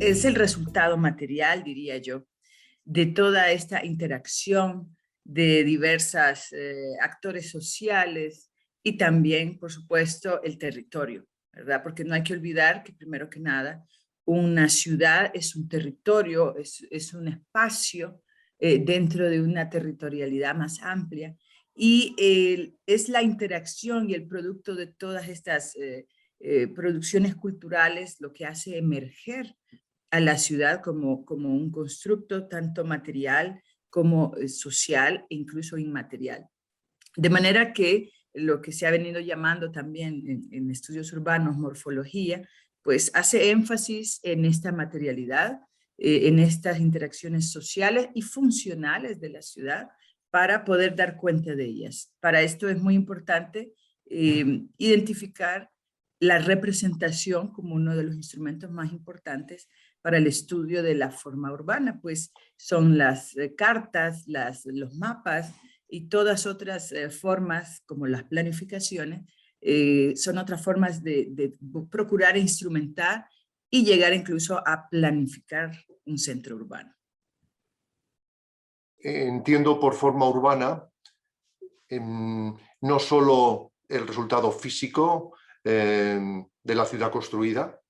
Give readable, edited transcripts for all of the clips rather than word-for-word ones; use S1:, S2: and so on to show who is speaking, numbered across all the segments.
S1: es el resultado material, diría yo, de toda esta interacción de diversas actores sociales y también, por supuesto, el territorio, ¿verdad? Porque no hay que olvidar que, primero que nada, una ciudad es un territorio, es un espacio dentro de una territorialidad más amplia y es la interacción y el producto de todas estas producciones culturales lo que hace emerger a la ciudad como un constructo tanto material como social e incluso inmaterial. De manera que lo que se ha venido llamando también en estudios urbanos morfología, pues hace énfasis en esta materialidad, en estas interacciones sociales y funcionales de la ciudad para poder dar cuenta de ellas. Para esto es muy importante identificar la representación como uno de los instrumentos más importantes para el estudio de la forma urbana, pues son las cartas, los mapas y todas otras formas como las planificaciones, son otras formas de procurar instrumentar y llegar incluso a planificar un centro urbano.
S2: Entiendo por forma urbana no solo el resultado físico de la ciudad construida,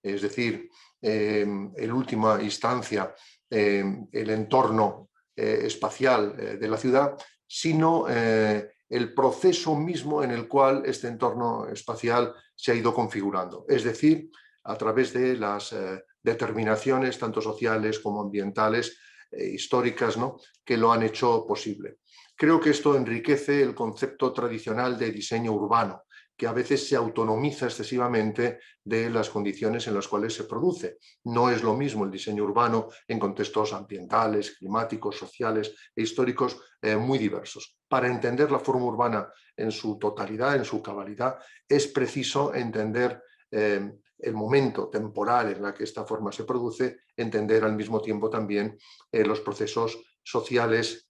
S2: es decir, en última instancia el entorno espacial de la ciudad, sino el proceso mismo en el cual este entorno espacial se ha ido configurando, es decir, a través de las determinaciones tanto sociales como ambientales, históricas, ¿no?, que lo han hecho posible. Creo que esto enriquece el concepto tradicional de diseño urbano, que a veces se autonomiza excesivamente de las condiciones en las cuales se produce. No es lo mismo el diseño urbano en contextos ambientales, climáticos, sociales e históricos muy diversos. Para entender la forma urbana en su totalidad, en su cabalidad, es preciso entender el momento temporal en el que esta forma se produce, entender al mismo tiempo también los procesos sociales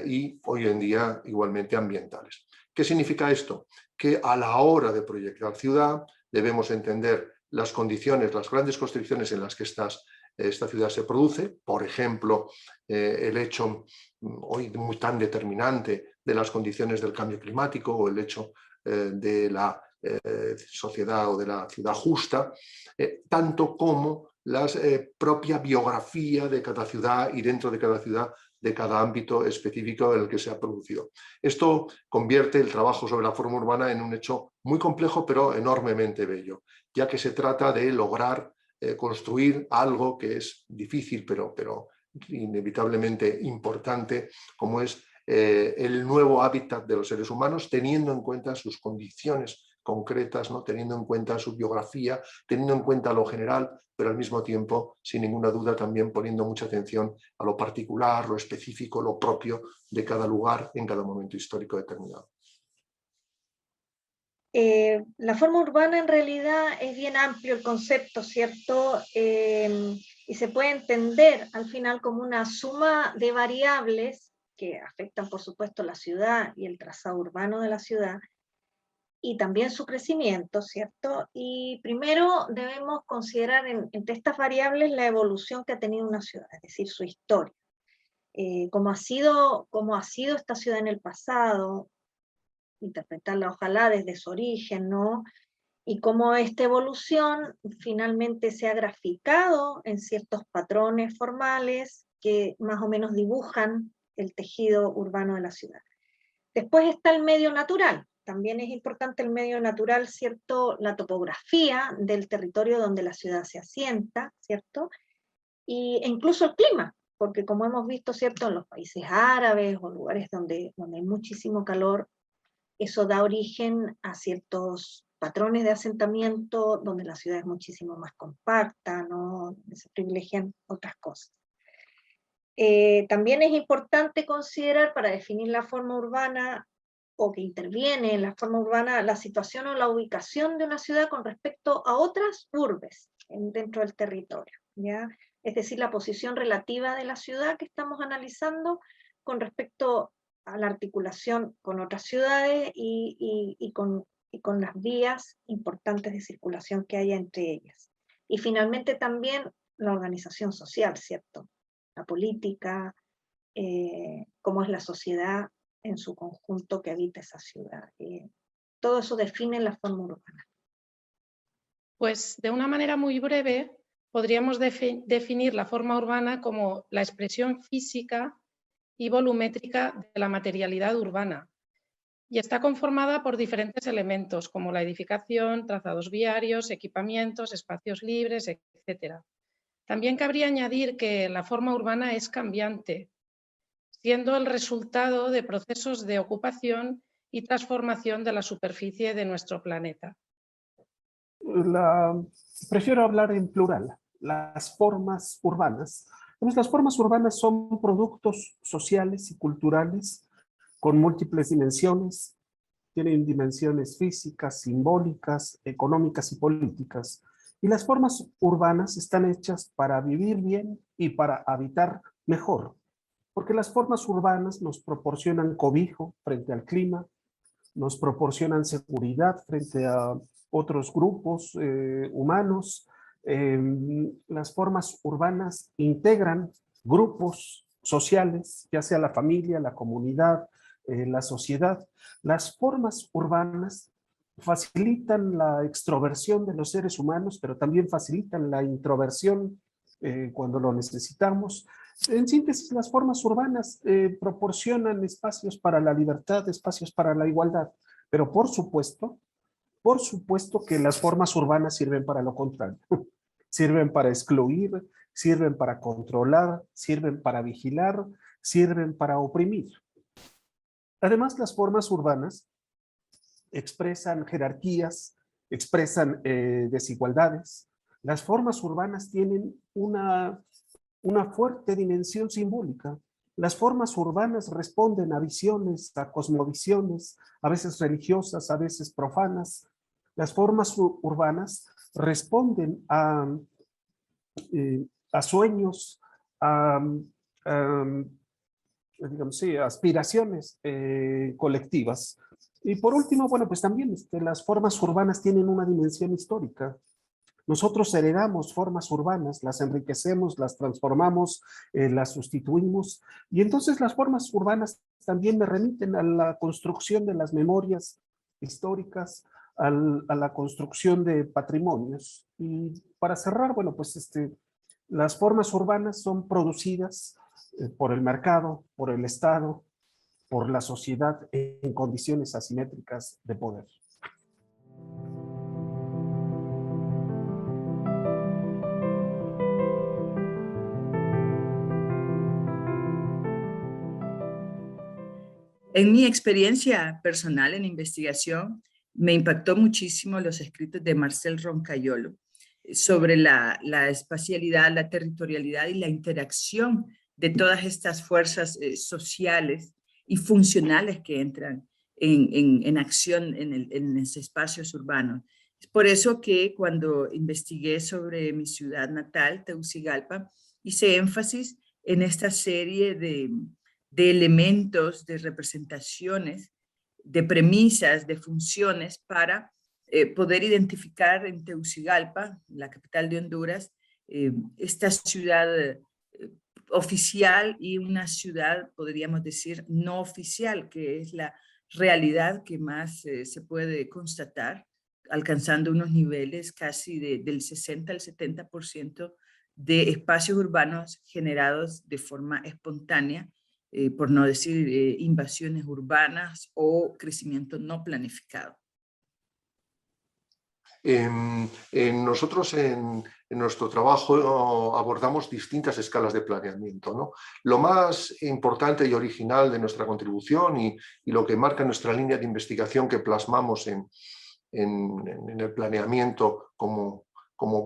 S2: y hoy en día igualmente ambientales. ¿Qué significa esto? Que a la hora de proyectar ciudad debemos entender las condiciones, las grandes construcciones en las que esta ciudad se produce, por ejemplo, el hecho hoy muy tan determinante de las condiciones del cambio climático o el hecho de la sociedad o de la ciudad justa, tanto como la propia biografía de cada ciudad y dentro de cada ciudad de cada ámbito específico en el que se ha producido. Esto convierte el trabajo sobre la forma urbana en un hecho muy complejo pero enormemente bello, ya que se trata de lograr construir algo que es difícil pero inevitablemente importante, como es el nuevo hábitat de los seres humanos, teniendo en cuenta sus condiciones concretas, ¿no?, teniendo en cuenta su biografía, teniendo en cuenta lo general, pero al mismo tiempo, sin ninguna duda, también poniendo mucha atención a lo particular, lo específico, lo propio de cada lugar en cada momento histórico determinado.
S3: La forma urbana en realidad es bien amplio el concepto, ¿cierto? Y se puede entender al final como una suma de variables que afectan, por supuesto, la ciudad y el trazado urbano de la ciudad, y también su crecimiento, ¿cierto? Y primero debemos considerar entre estas variables la evolución que ha tenido una ciudad, es decir, su historia. Cómo ha sido esta ciudad en el pasado, interpretarla ojalá desde su origen, ¿no? Y cómo esta evolución finalmente se ha graficado en ciertos patrones formales que más o menos dibujan el tejido urbano de la ciudad. Después está el medio natural. También es importante el medio natural, ¿cierto? La topografía del territorio donde la ciudad se asienta, ¿cierto? E incluso el clima, porque como hemos visto, ¿cierto?, en los países árabes o lugares donde hay muchísimo calor, eso da origen a ciertos patrones de asentamiento donde la ciudad es muchísimo más compacta, ¿no?, se privilegian otras cosas. También es importante considerar, para definir la forma urbana, o que interviene en la forma urbana, la situación o la ubicación de una ciudad con respecto a otras urbes dentro del territorio, ¿ya? Es decir, la posición relativa de la ciudad que estamos analizando con respecto a la articulación con otras ciudades y con las vías importantes de circulación que haya entre ellas. Y finalmente también la organización social, ¿cierto? La política, cómo es la sociedad en su conjunto que habita esa ciudad. Todo eso define la forma urbana.
S4: Pues de una manera muy breve podríamos definir la forma urbana como la expresión física y volumétrica de la materialidad urbana, y está conformada por diferentes elementos como la edificación, trazados viarios, equipamientos, espacios libres, etc. También cabría añadir que la forma urbana es cambiante, siendo el resultado de procesos de ocupación y transformación de la superficie de nuestro planeta.
S5: Prefiero hablar en plural, las formas urbanas. Las formas urbanas son productos sociales y culturales con múltiples dimensiones, tienen dimensiones físicas, simbólicas, económicas y políticas. Y las formas urbanas están hechas para vivir bien y para habitar mejor, porque las formas urbanas nos proporcionan cobijo frente al clima, nos proporcionan seguridad frente a otros grupos humanos. Las formas urbanas integran grupos sociales, ya sea la familia, la comunidad, la sociedad. Las formas urbanas facilitan la extroversión de los seres humanos, pero también facilitan la introversión cuando lo necesitamos. En síntesis, las formas urbanas proporcionan espacios para la libertad, espacios para la igualdad, pero por supuesto que las formas urbanas sirven para lo contrario. Sirven para excluir, sirven para controlar, sirven para vigilar, sirven para oprimir. Además, las formas urbanas expresan jerarquías, expresan desigualdades. Las formas urbanas tienen una fuerte dimensión simbólica. Las formas urbanas responden a visiones, a cosmovisiones, a veces religiosas, a veces profanas. Las formas urbanas responden a sueños, digamos, sí, aspiraciones colectivas. Y por último, bueno, pues también las formas urbanas tienen una dimensión histórica. Nosotros heredamos formas urbanas, las enriquecemos, las transformamos, las sustituimos, y entonces las formas urbanas también me remiten a la construcción de las memorias históricas, a la construcción de patrimonios. Y para cerrar, bueno, pues las formas urbanas son producidas por el mercado, por el Estado, por la sociedad en condiciones asimétricas de poder.
S1: En mi experiencia personal en investigación, me impactó muchísimo los escritos de Marcel Roncayolo sobre la espacialidad, la territorialidad y la interacción de todas estas fuerzas sociales y funcionales que entran en acción en los espacios urbanos. Es por eso que cuando investigué sobre mi ciudad natal, Tegucigalpa, hice énfasis en esta serie de elementos, de representaciones, de premisas, de funciones para poder identificar en Tegucigalpa, la capital de Honduras, esta ciudad oficial y una ciudad, podríamos decir, no oficial, que es la realidad que más se puede constatar, alcanzando unos niveles casi del 60 al 70% de espacios urbanos generados de forma espontánea, por no decir invasiones urbanas o crecimiento no planificado.
S2: Nosotros en nuestro trabajo abordamos distintas escalas de planeamiento, ¿no? Lo más importante y original de nuestra contribución y lo que marca nuestra línea de investigación que plasmamos en el planeamiento como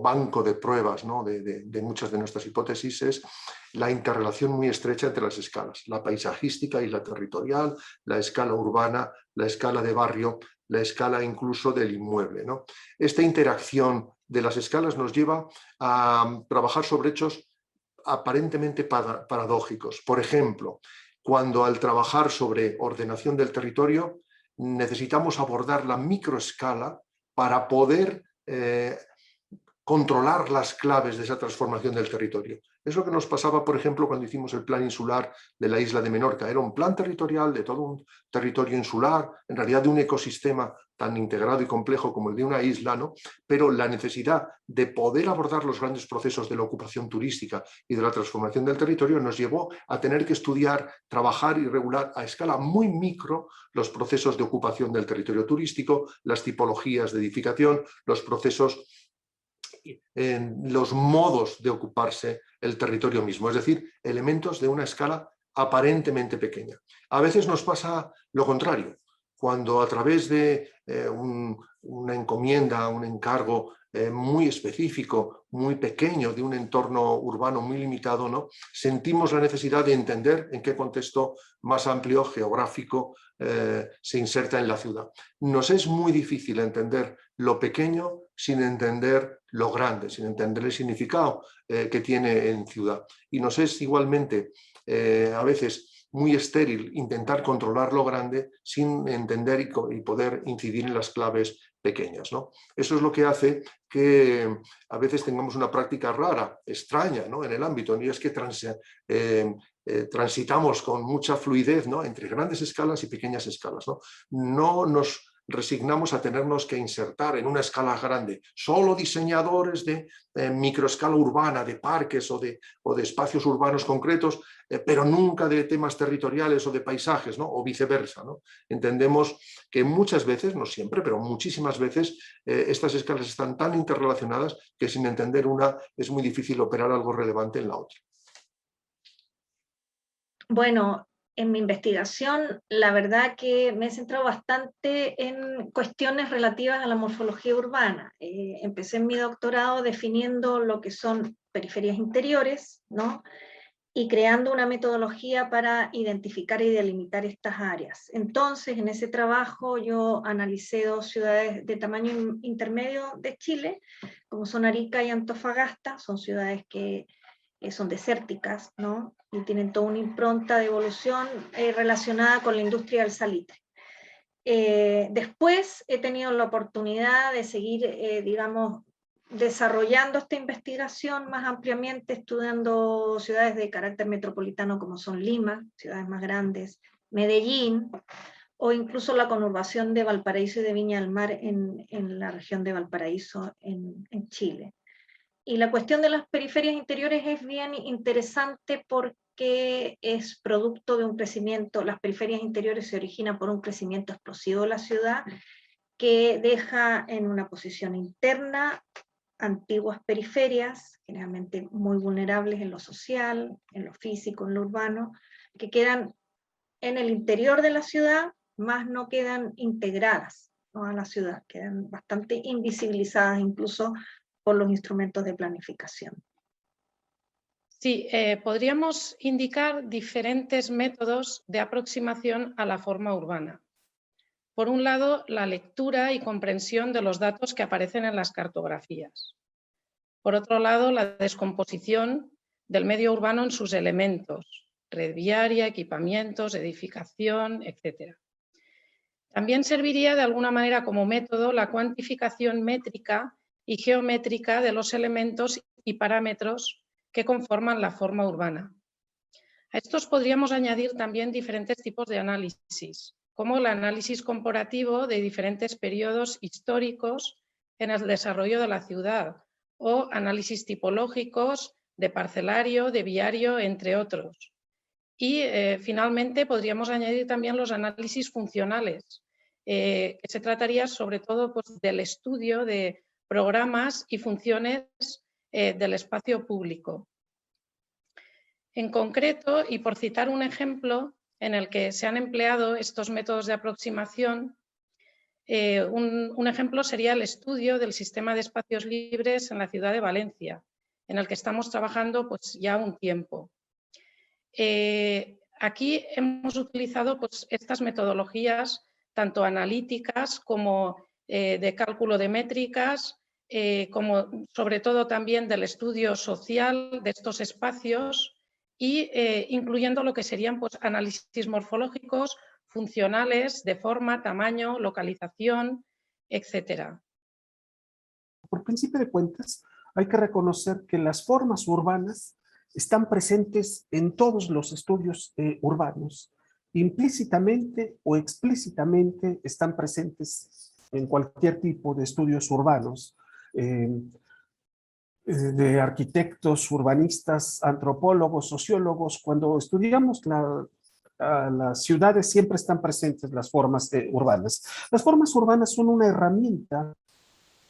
S2: banco de pruebas, ¿no? de muchas de nuestras hipótesis es la interrelación muy estrecha entre las escalas, la paisajística y la territorial, la escala urbana, la escala de barrio, la escala incluso del inmueble, ¿no? Esta interacción de las escalas nos lleva a trabajar sobre hechos aparentemente paradójicos. Por ejemplo, cuando al trabajar sobre ordenación del territorio necesitamos abordar la microescala para poder controlar las claves de esa transformación del territorio. Es lo que nos pasaba, por ejemplo, cuando hicimos el plan insular de la isla de Menorca. Era un plan territorial de todo un territorio insular, en realidad de un ecosistema tan integrado y complejo como el de una isla, ¿no? Pero la necesidad de poder abordar los grandes procesos de la ocupación turística y de la transformación del territorio nos llevó a tener que estudiar, trabajar y regular a escala muy micro los procesos de ocupación del territorio turístico, las tipologías de edificación, los procesos, los modos de ocuparse el territorio mismo, es decir, elementos de una escala aparentemente pequeña. A veces nos pasa lo contrario, cuando a través de una encomienda, un encargo muy específico, muy pequeño, de un entorno urbano muy limitado, ¿no? Sentimos la necesidad de entender en qué contexto más amplio, geográfico, se inserta en la ciudad. Nos es muy difícil entender lo pequeño sin entender lo grande, sin entender el significado que tiene en ciudad. Y nos es igualmente a veces muy estéril intentar controlar lo grande sin entender y poder incidir en las claves pequeñas, ¿no? Eso es lo que hace que a veces tengamos una práctica rara, extraña, ¿no? En el ámbito, y es que transitamos con mucha fluidez, ¿no? Entre grandes escalas y pequeñas escalas, ¿no? No nos resignamos a tenernos que insertar en una escala grande. Solo diseñadores de microescala urbana, de parques o de espacios urbanos concretos, pero nunca de temas territoriales o de paisajes, ¿no? O viceversa, ¿no? Entendemos que muchas veces, no siempre, pero muchísimas veces, estas escalas están tan interrelacionadas que sin entender una es muy difícil operar algo relevante en la otra.
S3: Bueno, en mi investigación, la verdad que me he centrado bastante en cuestiones relativas a la morfología urbana. Empecé en mi doctorado definiendo lo que son periferias interiores, ¿no? Y creando una metodología para identificar y delimitar estas áreas. Entonces, en ese trabajo yo analicé 2 ciudades de tamaño intermedio de Chile, como son Arica y Antofagasta. Son ciudades que son desérticas, ¿no? Y tienen toda una impronta de evolución relacionada con la industria del salitre. Después he tenido la oportunidad de seguir, digamos, desarrollando esta investigación más ampliamente, estudiando ciudades de carácter metropolitano como son Lima, ciudades más grandes, Medellín, o incluso la conurbación de Valparaíso y de Viña del Mar en la región de Valparaíso en Chile. Y la cuestión de las periferias interiores es bien interesante porque es producto de un crecimiento. Las periferias interiores se originan por un crecimiento explosivo de la ciudad que deja en una posición interna antiguas periferias, generalmente muy vulnerables en lo social, en lo físico, en lo urbano, que quedan en el interior de la ciudad, más no quedan integradas, ¿no?, a la ciudad, quedan bastante invisibilizadas incluso por los instrumentos de planificación.
S4: Sí, podríamos indicar diferentes métodos de aproximación a la forma urbana. Por un lado, la lectura y comprensión de los datos que aparecen en las cartografías. Por otro lado, la descomposición del medio urbano en sus elementos, red viaria, equipamientos, edificación, etc. También serviría de alguna manera como método la cuantificación métrica y geométrica de los elementos y parámetros que conforman la forma urbana. A estos podríamos añadir también diferentes tipos de análisis, como el análisis comparativo de diferentes periodos históricos en el desarrollo de la ciudad, o análisis tipológicos de parcelario, de viario, entre otros. Y finalmente podríamos añadir también los análisis funcionales, que se trataría sobre todo pues, del estudio de programas y funciones del espacio público. En concreto, y por citar un ejemplo en el que se han empleado estos métodos de aproximación, un ejemplo sería el estudio del sistema de espacios libres en la ciudad de Valencia, en el que estamos trabajando pues, ya un tiempo. Aquí hemos utilizado pues, estas metodologías tanto analíticas como de cálculo de métricas, como sobre todo también del estudio social de estos espacios y incluyendo lo que serían pues, análisis morfológicos, funcionales, de forma, tamaño, localización, etc.
S5: Por principio de cuentas, hay que reconocer que las formas urbanas están presentes en todos los estudios urbanos. Implícitamente o explícitamente están presentes en cualquier tipo de estudios urbanos, de arquitectos, urbanistas, antropólogos, sociólogos. Cuando estudiamos las ciudades siempre están presentes las formas urbanas. Las formas urbanas son una herramienta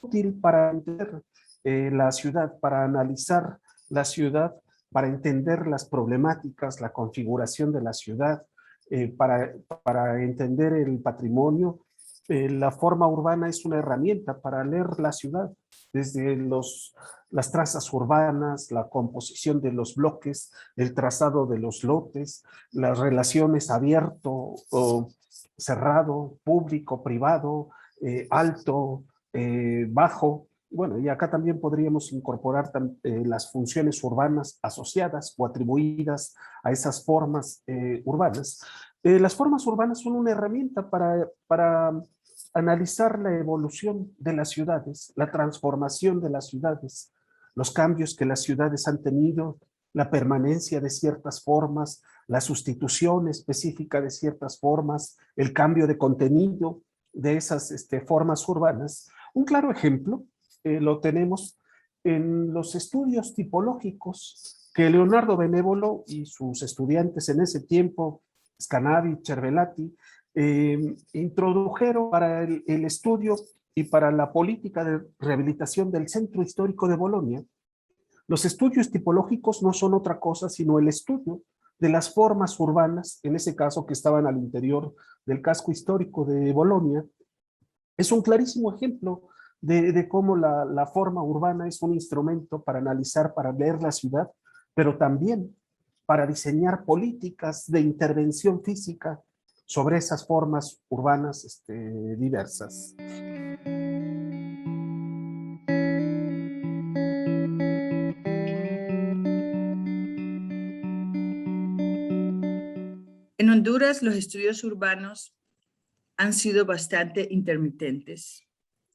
S5: útil para entender la ciudad, para analizar la ciudad, para entender las problemáticas, la configuración de la ciudad, para entender el patrimonio. La forma urbana es una herramienta para leer la ciudad, desde las trazas urbanas, la composición de los bloques, el trazado de los lotes, las relaciones abierto o cerrado, público, privado, alto, bajo. Bueno, y acá también podríamos incorporar las funciones urbanas asociadas o atribuidas a esas formas urbanas. Las formas urbanas son una herramienta para analizar la evolución de las ciudades, la transformación de las ciudades, los cambios que las ciudades han tenido, la permanencia de ciertas formas, la sustitución específica de ciertas formas, el cambio de contenido de esas formas urbanas. Un claro ejemplo lo tenemos en los estudios tipológicos que Leonardo Benévolo y sus estudiantes en ese tiempo, Scanavi, Cervelati, introdujeron para el estudio y para la política de rehabilitación del centro histórico de Bolonia. Los estudios tipológicos no son otra cosa sino el estudio de las formas urbanas, en ese caso que estaban al interior del casco histórico de Bolonia. Es un clarísimo ejemplo de cómo la forma urbana es un instrumento para analizar, para ver la ciudad, pero también para diseñar políticas de intervención física sobre esas formas urbanas diversas.
S1: En Honduras, los estudios urbanos han sido bastante intermitentes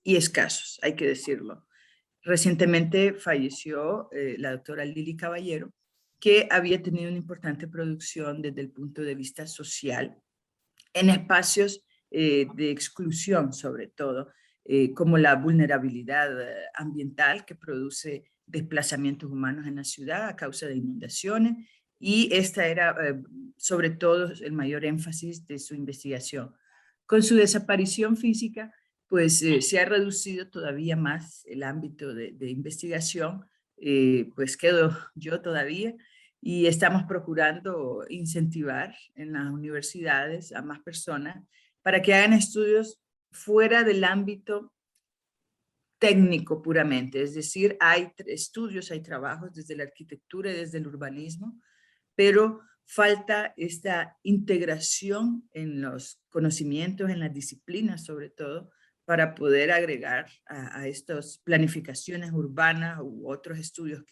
S1: y escasos, hay que decirlo. Recientemente falleció la doctora Lili Caballero, que había tenido una importante producción desde el punto de vista social en espacios de exclusión, sobre todo, como la vulnerabilidad ambiental que produce desplazamientos humanos en la ciudad a causa de inundaciones, y esta era sobre todo el mayor énfasis de su investigación. Con su desaparición física, pues se ha reducido todavía más el ámbito de investigación, pues quedo yo todavía, y estamos procurando incentivar en las universidades a más personas para que hagan estudios fuera del ámbito técnico puramente, es decir, hay estudios, hay trabajos desde la arquitectura y desde el urbanismo, pero falta esta integración en los conocimientos, en las disciplinas sobre todo, para poder agregar a estas planificaciones urbanas u otros estudios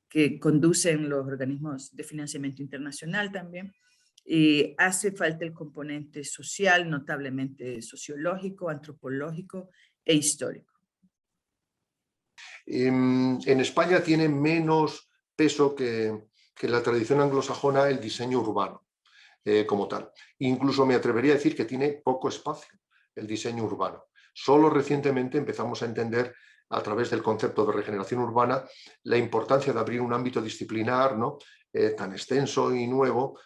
S1: que conducen los organismos de financiamiento internacional también. Hace falta el componente social, notablemente sociológico, antropológico e histórico.
S2: En España tiene menos peso que la tradición anglosajona el diseño urbano como tal. Incluso me atrevería a decir que tiene poco espacio el diseño urbano. Solo recientemente empezamos a entender a través del concepto de regeneración urbana la importancia de abrir un ámbito disciplinar, ¿no? Tan extenso y nuevo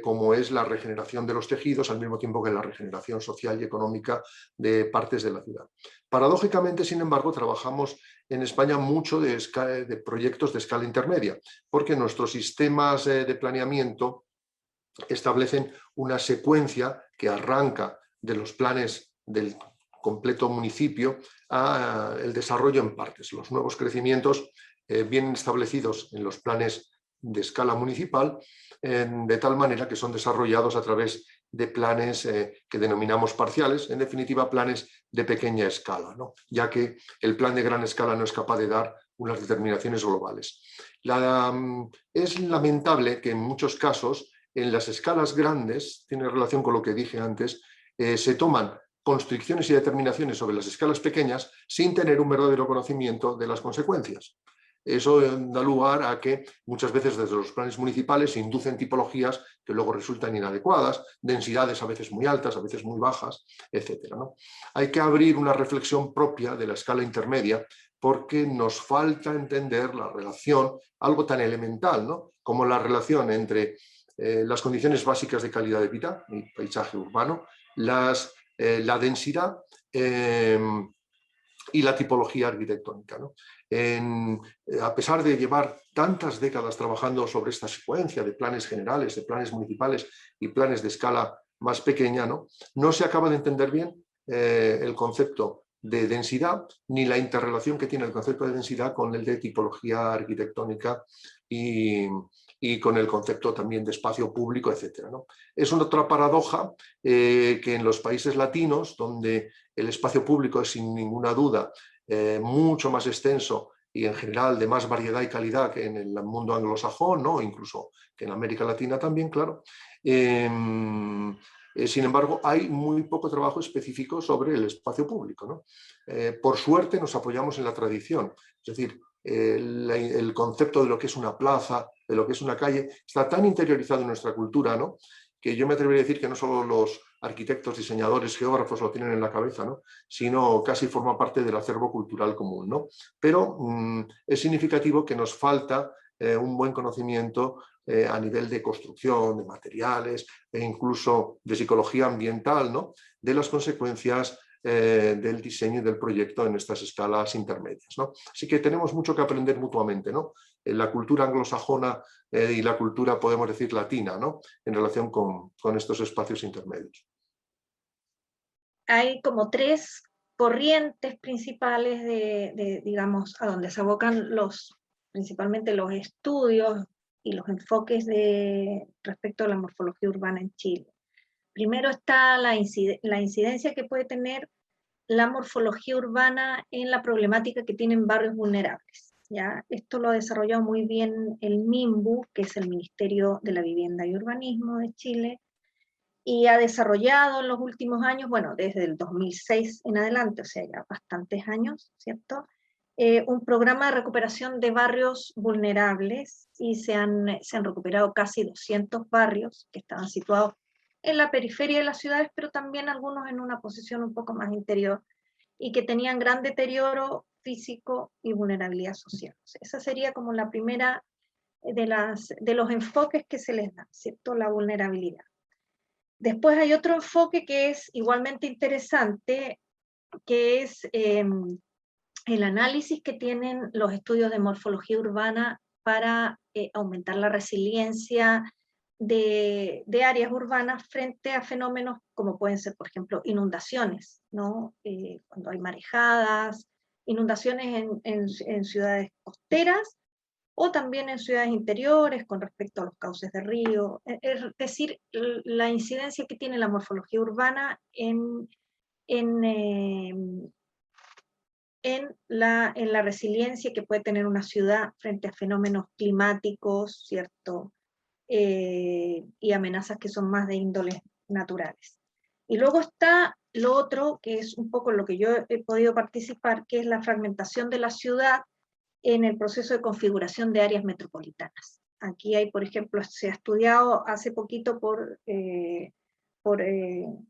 S2: como es la regeneración de los tejidos, al mismo tiempo que la regeneración social y económica de partes de la ciudad. Paradójicamente, sin embargo, trabajamos en España mucho de proyectos de escala intermedia, porque nuestros sistemas de planeamiento establecen una secuencia que arranca de los planes del completo municipio a el desarrollo en partes. Los nuevos crecimientos vienen establecidos en los planes de escala municipal, de tal manera que son desarrollados a través de planes que denominamos parciales, en definitiva planes de pequeña escala, ¿no? Ya que el plan de gran escala no es capaz de dar unas determinaciones globales. Es lamentable que en muchos casos en las escalas grandes, tiene relación con lo que dije antes, se toman constricciones y determinaciones sobre las escalas pequeñas sin tener un verdadero conocimiento de las consecuencias. Eso da lugar a que muchas veces desde los planes municipales se inducen tipologías que luego resultan inadecuadas, densidades a veces muy altas, a veces muy bajas, etc., ¿no? Hay que abrir una reflexión propia de la escala intermedia porque nos falta entender la relación, algo tan elemental, ¿no?, como la relación entre las condiciones básicas de calidad de vida y paisaje urbano, la densidad y la tipología arquitectónica, ¿no? A pesar de llevar tantas décadas trabajando sobre esta secuencia de planes generales, de planes municipales y planes de escala más pequeña, no se acaba de entender bien el concepto de densidad ni la interrelación que tiene el concepto de densidad con el de tipología arquitectónica y con el concepto también de espacio público, etc., ¿no? Es una otra paradoja que en los países latinos, donde el espacio público es sin ninguna duda mucho más extenso y en general de más variedad y calidad que en el mundo anglosajón, ¿no?, incluso que en América Latina también, claro. Sin embargo, hay muy poco trabajo específico sobre el espacio público, ¿no? Por suerte nos apoyamos en la tradición, es decir, el concepto de lo que es una plaza, de lo que es una calle, está tan interiorizado en nuestra cultura, ¿no?, que yo me atrevería a decir que no solo los arquitectos, diseñadores, geógrafos lo tienen en la cabeza, ¿no?, sino casi forma parte del acervo cultural común, ¿no? Pero es significativo que nos falta un buen conocimiento a nivel de construcción, de materiales e incluso de psicología ambiental, ¿no?, de las consecuencias del diseño y del proyecto en estas escalas intermedias, ¿no? Así que tenemos mucho que aprender mutuamente, ¿no?, la cultura anglosajona y la cultura, podemos decir, latina, ¿no?, en relación con estos espacios intermedios.
S3: Hay como tres corrientes principales digamos, a donde se abocan principalmente los estudios y los enfoques respecto a la morfología urbana en Chile. Primero está la incidencia que puede tener la morfología urbana en la problemática que tienen barrios vulnerables, ¿ya? Esto lo ha desarrollado muy bien el MIMBU, que es el Ministerio de la Vivienda y Urbanismo de Chile, y ha desarrollado en los últimos años, bueno, desde el 2006 en adelante, o sea, ya bastantes años, ¿cierto?, un programa de recuperación de barrios vulnerables, y se han recuperado casi 200 barrios que estaban situados en la periferia de las ciudades, pero también algunos en una posición un poco más interior, y que tenían gran deterioro físico y vulnerabilidad social. O sea, esa sería como la primera de los enfoques que se les da, ¿cierto?, la vulnerabilidad. Después hay otro enfoque que es igualmente interesante, que es el análisis que tienen los estudios de morfología urbana para aumentar la resiliencia de áreas urbanas frente a fenómenos como pueden ser, por ejemplo, inundaciones, ¿no? Cuando hay marejadas, inundaciones en ciudades costeras, o también en ciudades interiores con respecto a los cauces de río, es decir, la incidencia que tiene la morfología urbana en la resiliencia que puede tener una ciudad frente a fenómenos climáticos, ¿cierto?, y amenazas que son más de índoles naturales. Y luego está lo otro, que es un poco lo que yo he podido participar, que es la fragmentación de la ciudad en el proceso de configuración de áreas metropolitanas. Aquí hay, por ejemplo, se ha estudiado hace poquito por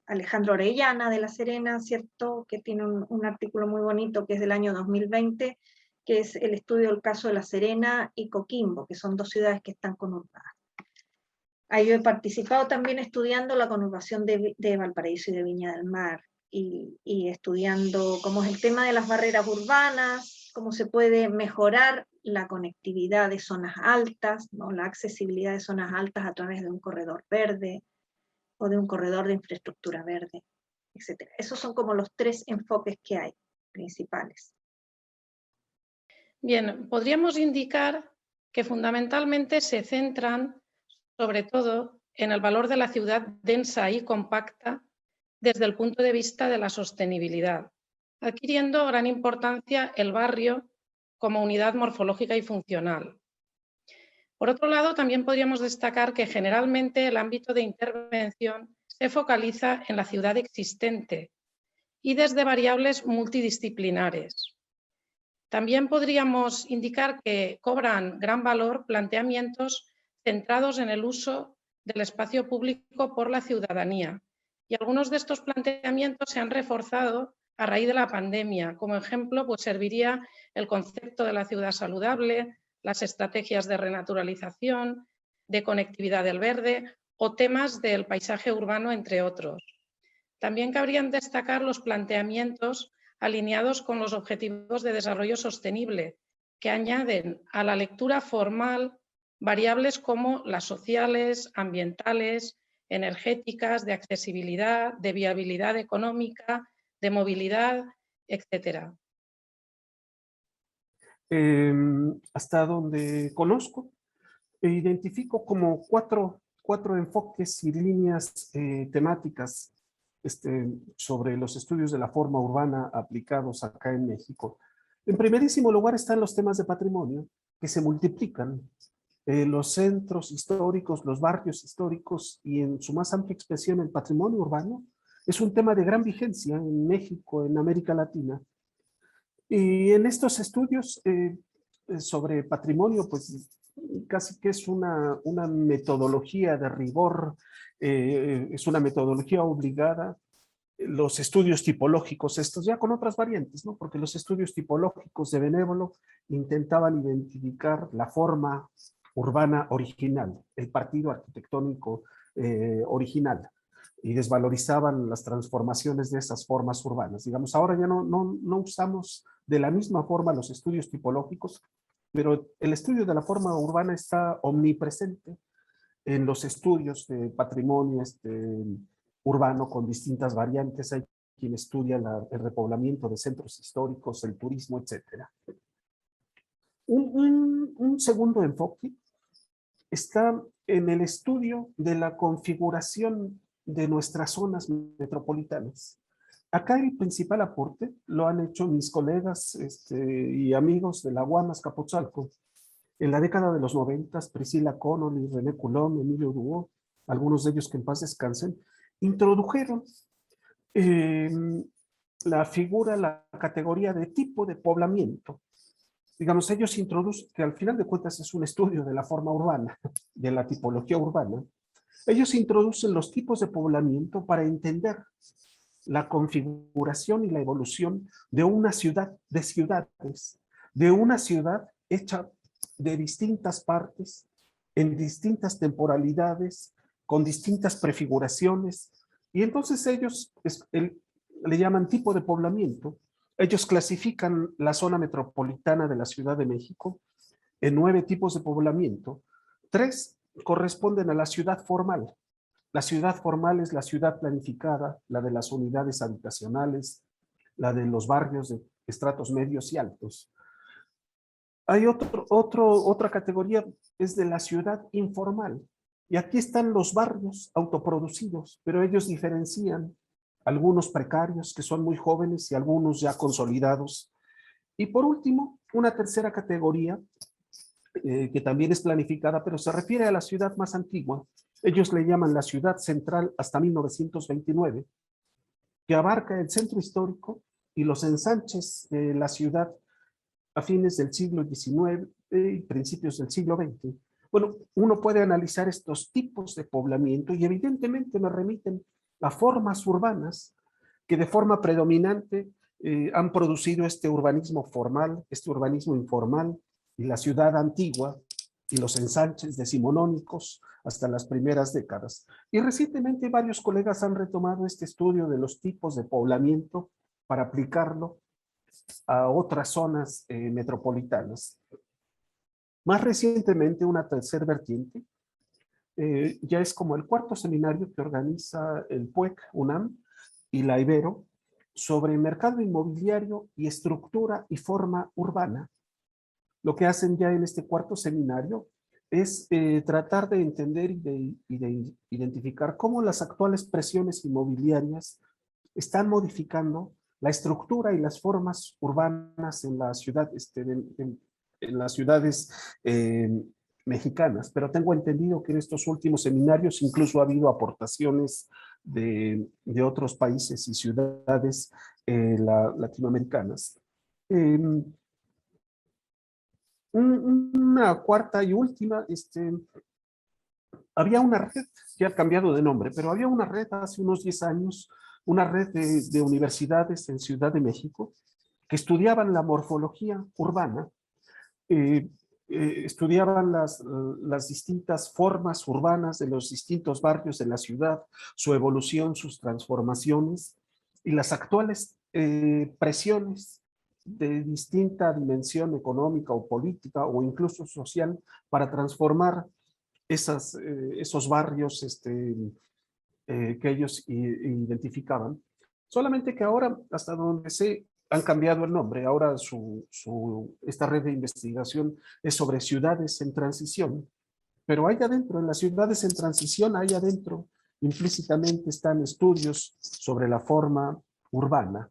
S3: Alejandro Orellana de La Serena, ¿cierto?, que tiene un artículo muy bonito que es del año 2020, que es el estudio del caso de La Serena y Coquimbo, que son dos ciudades que están conurbadas. Ahí yo he participado también estudiando la conurbación de Valparaíso y de Viña del Mar, y estudiando cómo es el tema de las barreras urbanas, cómo se puede mejorar la conectividad de zonas altas, ¿no?, la accesibilidad de zonas altas a través de un corredor verde, o de un corredor de infraestructura verde, etc. Esos son como los tres enfoques que hay principales.
S4: Bien, podríamos indicar que fundamentalmente se centran sobre todo en el valor de la ciudad densa y compacta desde el punto de vista de la sostenibilidad, adquiriendo gran importancia el barrio como unidad morfológica y funcional. Por otro lado, también podríamos destacar que generalmente el ámbito de intervención se focaliza en la ciudad existente y desde variables multidisciplinares. También podríamos indicar que cobran gran valor planteamientos centrados en el uso del espacio público por la ciudadanía. Y algunos de estos planteamientos se han reforzado a raíz de la pandemia. Como ejemplo, pues serviría el concepto de la ciudad saludable, las estrategias de renaturalización, de conectividad del verde o temas del paisaje urbano, entre otros. También cabrían destacar los planteamientos alineados con los Objetivos de Desarrollo Sostenible, que añaden a la lectura formal variables como las sociales, ambientales, energéticas, de accesibilidad, de viabilidad económica, de movilidad, etc.
S5: Hasta donde conozco, identifico como cuatro enfoques y líneas temáticas sobre los estudios de la forma urbana aplicados acá en México. En primerísimo lugar están los temas de patrimonio, que se multiplican. Los centros históricos, los barrios históricos y en su más amplia expresión el patrimonio urbano es un tema de gran vigencia en México, en América Latina. Y en estos estudios sobre patrimonio, pues casi que es una metodología de rigor, es una metodología obligada. Los estudios tipológicos, estos ya con otras variantes, ¿no? Porque los estudios tipológicos de Benévolo intentaban identificar la forma urbana original, el partido arquitectónico original, y desvalorizaban las transformaciones de esas formas urbanas. Digamos, ahora ya no usamos de la misma forma los estudios tipológicos, pero el estudio de la forma urbana está omnipresente en los estudios de patrimonio urbano con distintas variantes. Hay quien estudia el repoblamiento de centros históricos, el turismo, etc. Un segundo enfoque está en el estudio de la configuración de nuestras zonas metropolitanas. Acá el principal aporte lo han hecho mis colegas y amigos de la UAM Azcapotzalco. En la década de los 90, Priscila Connolly, René Coulomb, Emilio Duo, algunos de ellos que en paz descansen, introdujeron la figura, la categoría de tipo de poblamiento. Digamos, ellos introducen, que al final de cuentas es un estudio de la forma urbana, de la tipología urbana. Ellos introducen los tipos de poblamiento para entender la configuración y la evolución de una ciudad, de ciudades, de una ciudad hecha de distintas partes, en distintas temporalidades, con distintas prefiguraciones, y entonces ellos le llaman tipo de poblamiento. Ellos clasifican la zona metropolitana de la Ciudad de México en 9 tipos de poblamiento. 3 corresponden a la ciudad formal. La ciudad formal es la ciudad planificada, la de las unidades habitacionales, la de los barrios de estratos medios y altos. Hay otra categoría, es de la ciudad informal. Y aquí están los barrios autoproducidos, pero ellos diferencian algunos precarios que son muy jóvenes y algunos ya consolidados. Y por último, una tercera categoría que también es planificada, pero se refiere a la ciudad más antigua. Ellos le llaman la ciudad central hasta 1929, que abarca el centro histórico y los ensanches de la ciudad a fines del siglo XIX y principios del siglo XX. Bueno, uno puede analizar estos tipos de poblamiento y evidentemente me remiten a formas urbanas que de forma predominante han producido este urbanismo formal, este urbanismo informal y la ciudad antigua y los ensanches decimonónicos hasta las primeras décadas. Y recientemente varios colegas han retomado este estudio de los tipos de poblamiento para aplicarlo a otras zonas metropolitanas. Más recientemente, una tercera vertiente, ya es como el 4º seminario que organiza el PUEC, UNAM y la Ibero, sobre mercado inmobiliario y estructura y forma urbana. Lo que hacen ya en este 4º seminario es tratar de entender y de identificar cómo las actuales presiones inmobiliarias están modificando la estructura y las formas urbanas en la ciudad, en las ciudades mexicanas. Pero tengo entendido que en estos últimos seminarios incluso ha habido aportaciones de otros países y ciudades latinoamericanas. Una cuarta y última, había una red que ha cambiado de nombre, pero había una red hace unos 10 años, una red de universidades en Ciudad de México que estudiaban la morfología urbana, estudiaban las distintas formas urbanas de los distintos barrios de la ciudad, su evolución, sus transformaciones y las actuales presiones de distinta dimensión económica o política o incluso social para transformar esos barrios que ellos identificaban. Solamente que ahora, hasta donde sé, han cambiado el nombre. Ahora esta red de investigación es sobre ciudades en transición. Pero ahí adentro, en las ciudades en transición, ahí adentro, implícitamente están estudios sobre la forma urbana.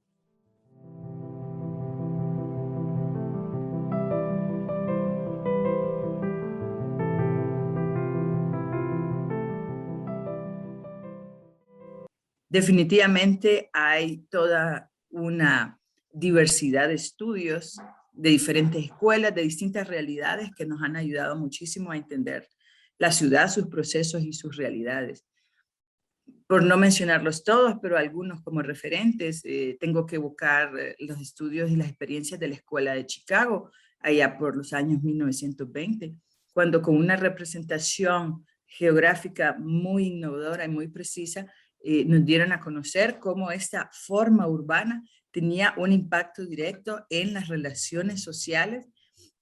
S1: Definitivamente hay toda una diversidad de estudios de diferentes escuelas, de distintas realidades que nos han ayudado muchísimo a entender la ciudad, sus procesos y sus realidades. Por no mencionarlos todos, pero algunos como referentes, tengo que evocar los estudios y las experiencias de la Escuela de Chicago, allá por los años 1920, cuando con una representación geográfica muy innovadora y muy precisa, nos dieron a conocer cómo esta forma urbana tenía un impacto directo en las relaciones sociales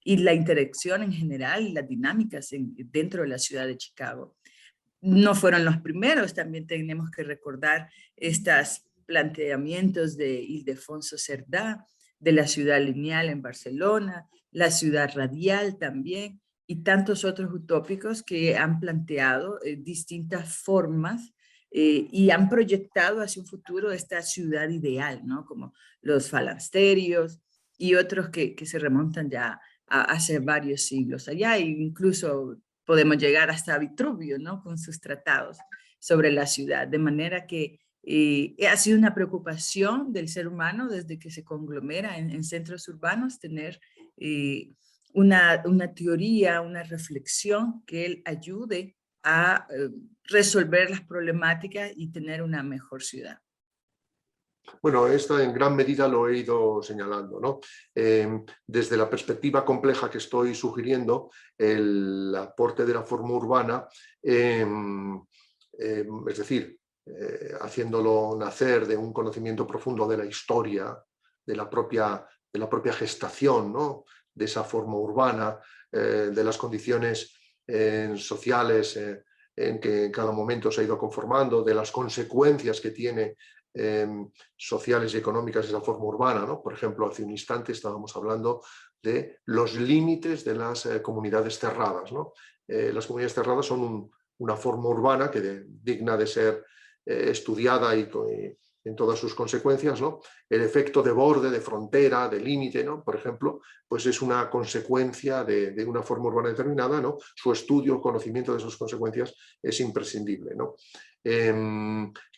S1: y la interacción en general y las dinámicas dentro de la ciudad de Chicago. No fueron los primeros, también tenemos que recordar estos planteamientos de Ildefonso Cerdá, de la ciudad lineal en Barcelona, la ciudad radial también, y tantos otros utópicos que han planteado distintas formas y han proyectado hacia un futuro esta ciudad ideal, ¿no? Como los falansterios y otros que se remontan ya a hace varios siglos allá, e incluso podemos llegar hasta Vitruvio, ¿no? Con sus tratados sobre la ciudad, de manera que ha sido una preocupación del ser humano desde que se conglomera en centros urbanos tener una teoría, una reflexión que él ayude a resolver las problemáticas y tener una mejor ciudad.
S2: Bueno, esto en gran medida lo he ido señalando, ¿no? Desde la perspectiva compleja que estoy sugiriendo, el aporte de la forma urbana, es decir, haciéndolo nacer de un conocimiento profundo de la historia, de la propia gestación, ¿no? De esa forma urbana, de las condiciones sociales en que en cada momento se ha ido conformando, de las consecuencias que tiene sociales y económicas de esa forma urbana, ¿no? Por ejemplo, hace un instante estábamos hablando de los límites de las comunidades cerradas, ¿no? Las comunidades cerradas son una forma urbana que digna de ser estudiada y en todas sus consecuencias, ¿no? El efecto de borde, de frontera, de límite, ¿no? Por ejemplo, pues es una consecuencia de una forma urbana determinada, ¿no? Su estudio, el conocimiento de sus consecuencias es imprescindible, ¿no?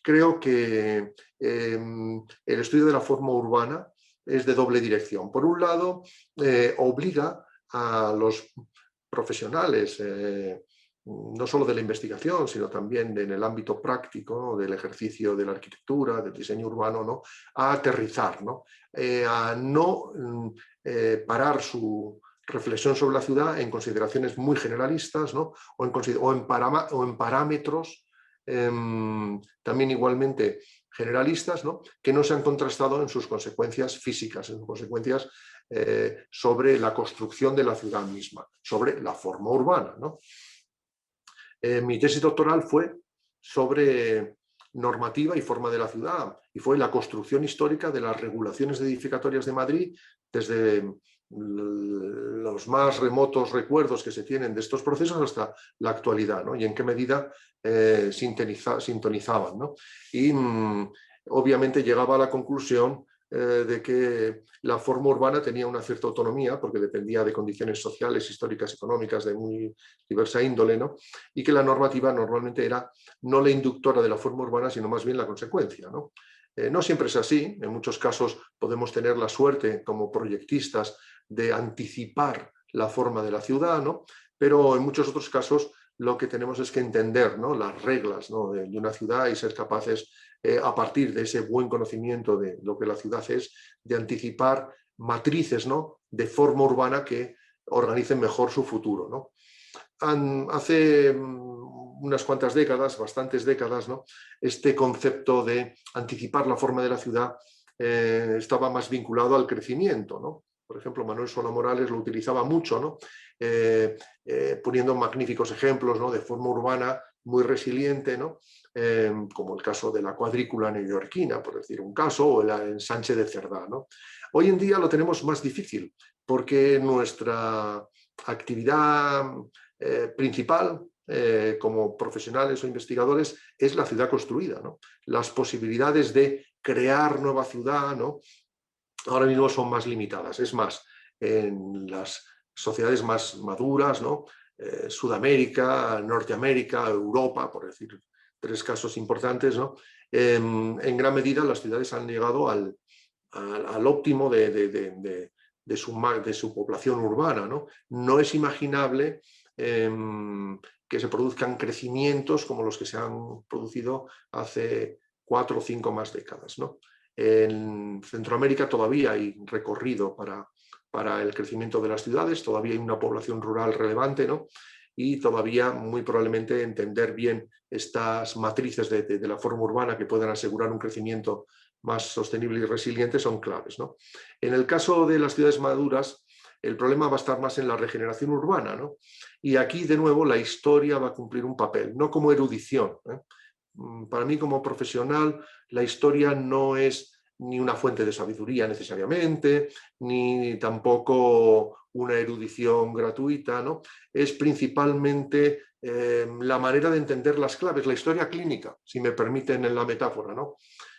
S2: Creo que el estudio de la forma urbana es de doble dirección. Por un lado, obliga a los profesionales, no solo de la investigación, sino también en el ámbito práctico, ¿no? Del ejercicio de la arquitectura, del diseño urbano, ¿no? A aterrizar, ¿no? A no parar su reflexión sobre la ciudad en consideraciones muy generalistas, ¿no? o en parámetros también igualmente generalistas, ¿no? Que no se han contrastado en sus consecuencias físicas, en sus consecuencias sobre la construcción de la ciudad misma, sobre la forma urbana, ¿no? Mi tesis doctoral fue sobre normativa y forma de la ciudad, y fue la construcción histórica de las regulaciones edificatorias de Madrid desde los más remotos recuerdos que se tienen de estos procesos hasta la actualidad, ¿no? Y en qué medida sintonizaban, ¿no? Y obviamente llegaba a la conclusión de que la forma urbana tenía una cierta autonomía porque dependía de condiciones sociales, históricas, económicas de muy diversa índole, ¿no? Y que la normativa normalmente era no la inductora de la forma urbana, sino más bien la consecuencia, ¿no? No siempre es así, en muchos casos podemos tener la suerte como proyectistas de anticipar la forma de la ciudad, ¿no? Pero en muchos otros casos lo que tenemos es que entender, ¿no?, las reglas, ¿no?, de una ciudad y ser capaces, a partir de ese buen conocimiento de lo que la ciudad es, de anticipar matrices, ¿no?, de forma urbana que organicen mejor su futuro, ¿no? Hace unas cuantas décadas, bastantes décadas, ¿no?, este concepto de anticipar la forma de la ciudad estaba más vinculado al crecimiento, ¿no? Por ejemplo, Manuel Solá Morales lo utilizaba mucho, ¿no?, poniendo magníficos ejemplos, ¿no?, de forma urbana muy resiliente, ¿no?, como el caso de la cuadrícula neoyorquina, por decir un caso, o el ensanche de Cerdá, ¿no? Hoy en día lo tenemos más difícil porque nuestra actividad principal como profesionales o investigadores es la ciudad construida, ¿no? Las posibilidades de crear nueva ciudad, ¿no?, ahora mismo son más limitadas. Es más, en las sociedades más maduras, ¿no?, Sudamérica, Norteamérica, Europa, por decir tres casos importantes, ¿no?, en gran medida las ciudades han llegado al óptimo de su población urbana, ¿no? No es imaginable que se produzcan crecimientos como los que se han producido hace 4 o 5 más décadas, ¿no? En Centroamérica todavía hay recorrido para el crecimiento de las ciudades, todavía hay una población rural relevante, ¿no?, y todavía muy probablemente entender bien estas matrices de la forma urbana que puedan asegurar un crecimiento más sostenible y resiliente son claves, ¿no? En el caso de las ciudades maduras, el problema va a estar más en la regeneración urbana, ¿no? Y aquí, de nuevo, la historia va a cumplir un papel, no como erudición, ¿eh? Para mí, como profesional, la historia no es ni una fuente de sabiduría necesariamente, ni tampoco una erudición gratuita, ¿no? Es principalmente la manera de entender las claves, la historia clínica, si me permiten en la metáfora, ¿no?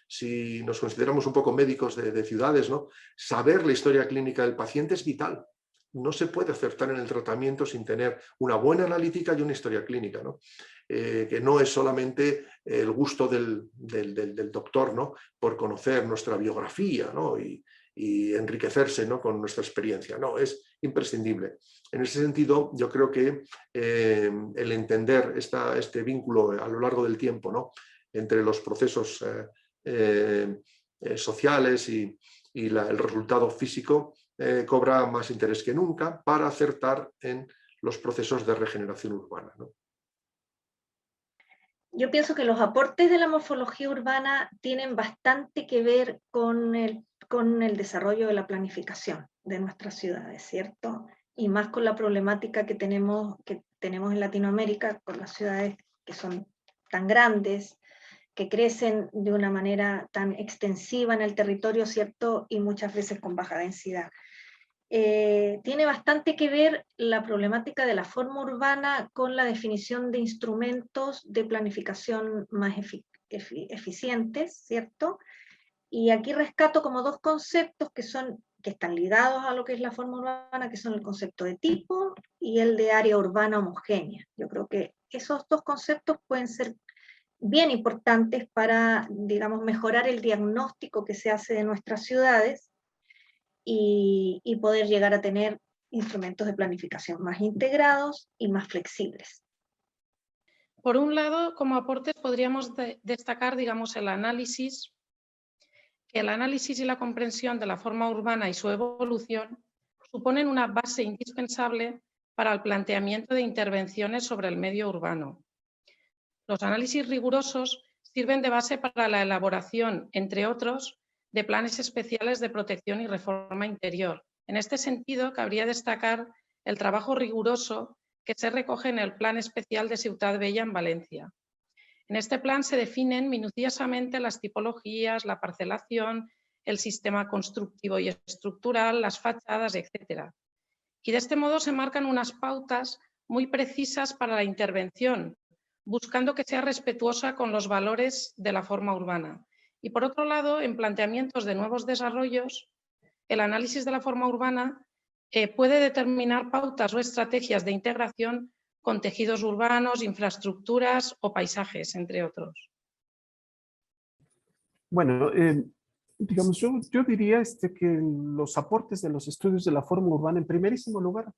S2: Si nos consideramos un poco médicos de ciudades, ¿no?, saber la historia clínica del paciente es vital. No se puede acertar en el tratamiento sin tener una buena analítica y una historia clínica, ¿no? Que no es solamente el gusto del doctor, ¿no?, por conocer nuestra biografía, ¿no?, y enriquecerse, ¿no?, con nuestra experiencia. No, es imprescindible. En ese sentido, yo creo que el entender este vínculo a lo largo del tiempo, ¿no?, entre los procesos sociales y el resultado físico cobra más interés que nunca para acertar en los procesos de regeneración urbana, ¿no?
S3: Yo pienso que los aportes de la morfología urbana tienen bastante que ver con el desarrollo de la planificación de nuestras ciudades, ¿cierto? Y más con la problemática que tenemos en Latinoamérica, con las ciudades que son tan grandes, que crecen de una manera tan extensiva en el territorio, ¿cierto? Y muchas veces con baja densidad. Tiene bastante que ver la problemática de la forma urbana con la definición de instrumentos de planificación más eficientes, ¿cierto? Y aquí rescato como dos conceptos que están ligados a lo que es la forma urbana, que son el concepto de tipo y el de área urbana homogénea. Yo creo que esos dos conceptos pueden ser bien importantes para, digamos, mejorar el diagnóstico que se hace de nuestras ciudades y poder llegar a tener instrumentos de planificación más integrados y más flexibles.
S4: Por un lado, como aportes podríamos destacar, digamos, el análisis y la comprensión de la forma urbana y su evolución suponen una base indispensable para el planteamiento de intervenciones sobre el medio urbano. Los análisis rigurosos sirven de base para la elaboración, entre otros, de planes especiales de protección y reforma interior. En este sentido, cabría destacar el trabajo riguroso que se recoge en el Plan Especial de Ciutat Vella en Valencia. En este plan se definen minuciosamente las tipologías, la parcelación, el sistema constructivo y estructural, las fachadas, etc. Y de este modo se marcan unas pautas muy precisas para la intervención, buscando que sea respetuosa con los valores de la forma urbana. Y por otro lado, en planteamientos de nuevos desarrollos, el análisis de la forma urbana puede determinar pautas o estrategias de integración con tejidos urbanos, infraestructuras o paisajes, entre otros.
S5: Bueno, digamos, yo diría que los aportes de los estudios de la forma urbana, en primerísimo lugar,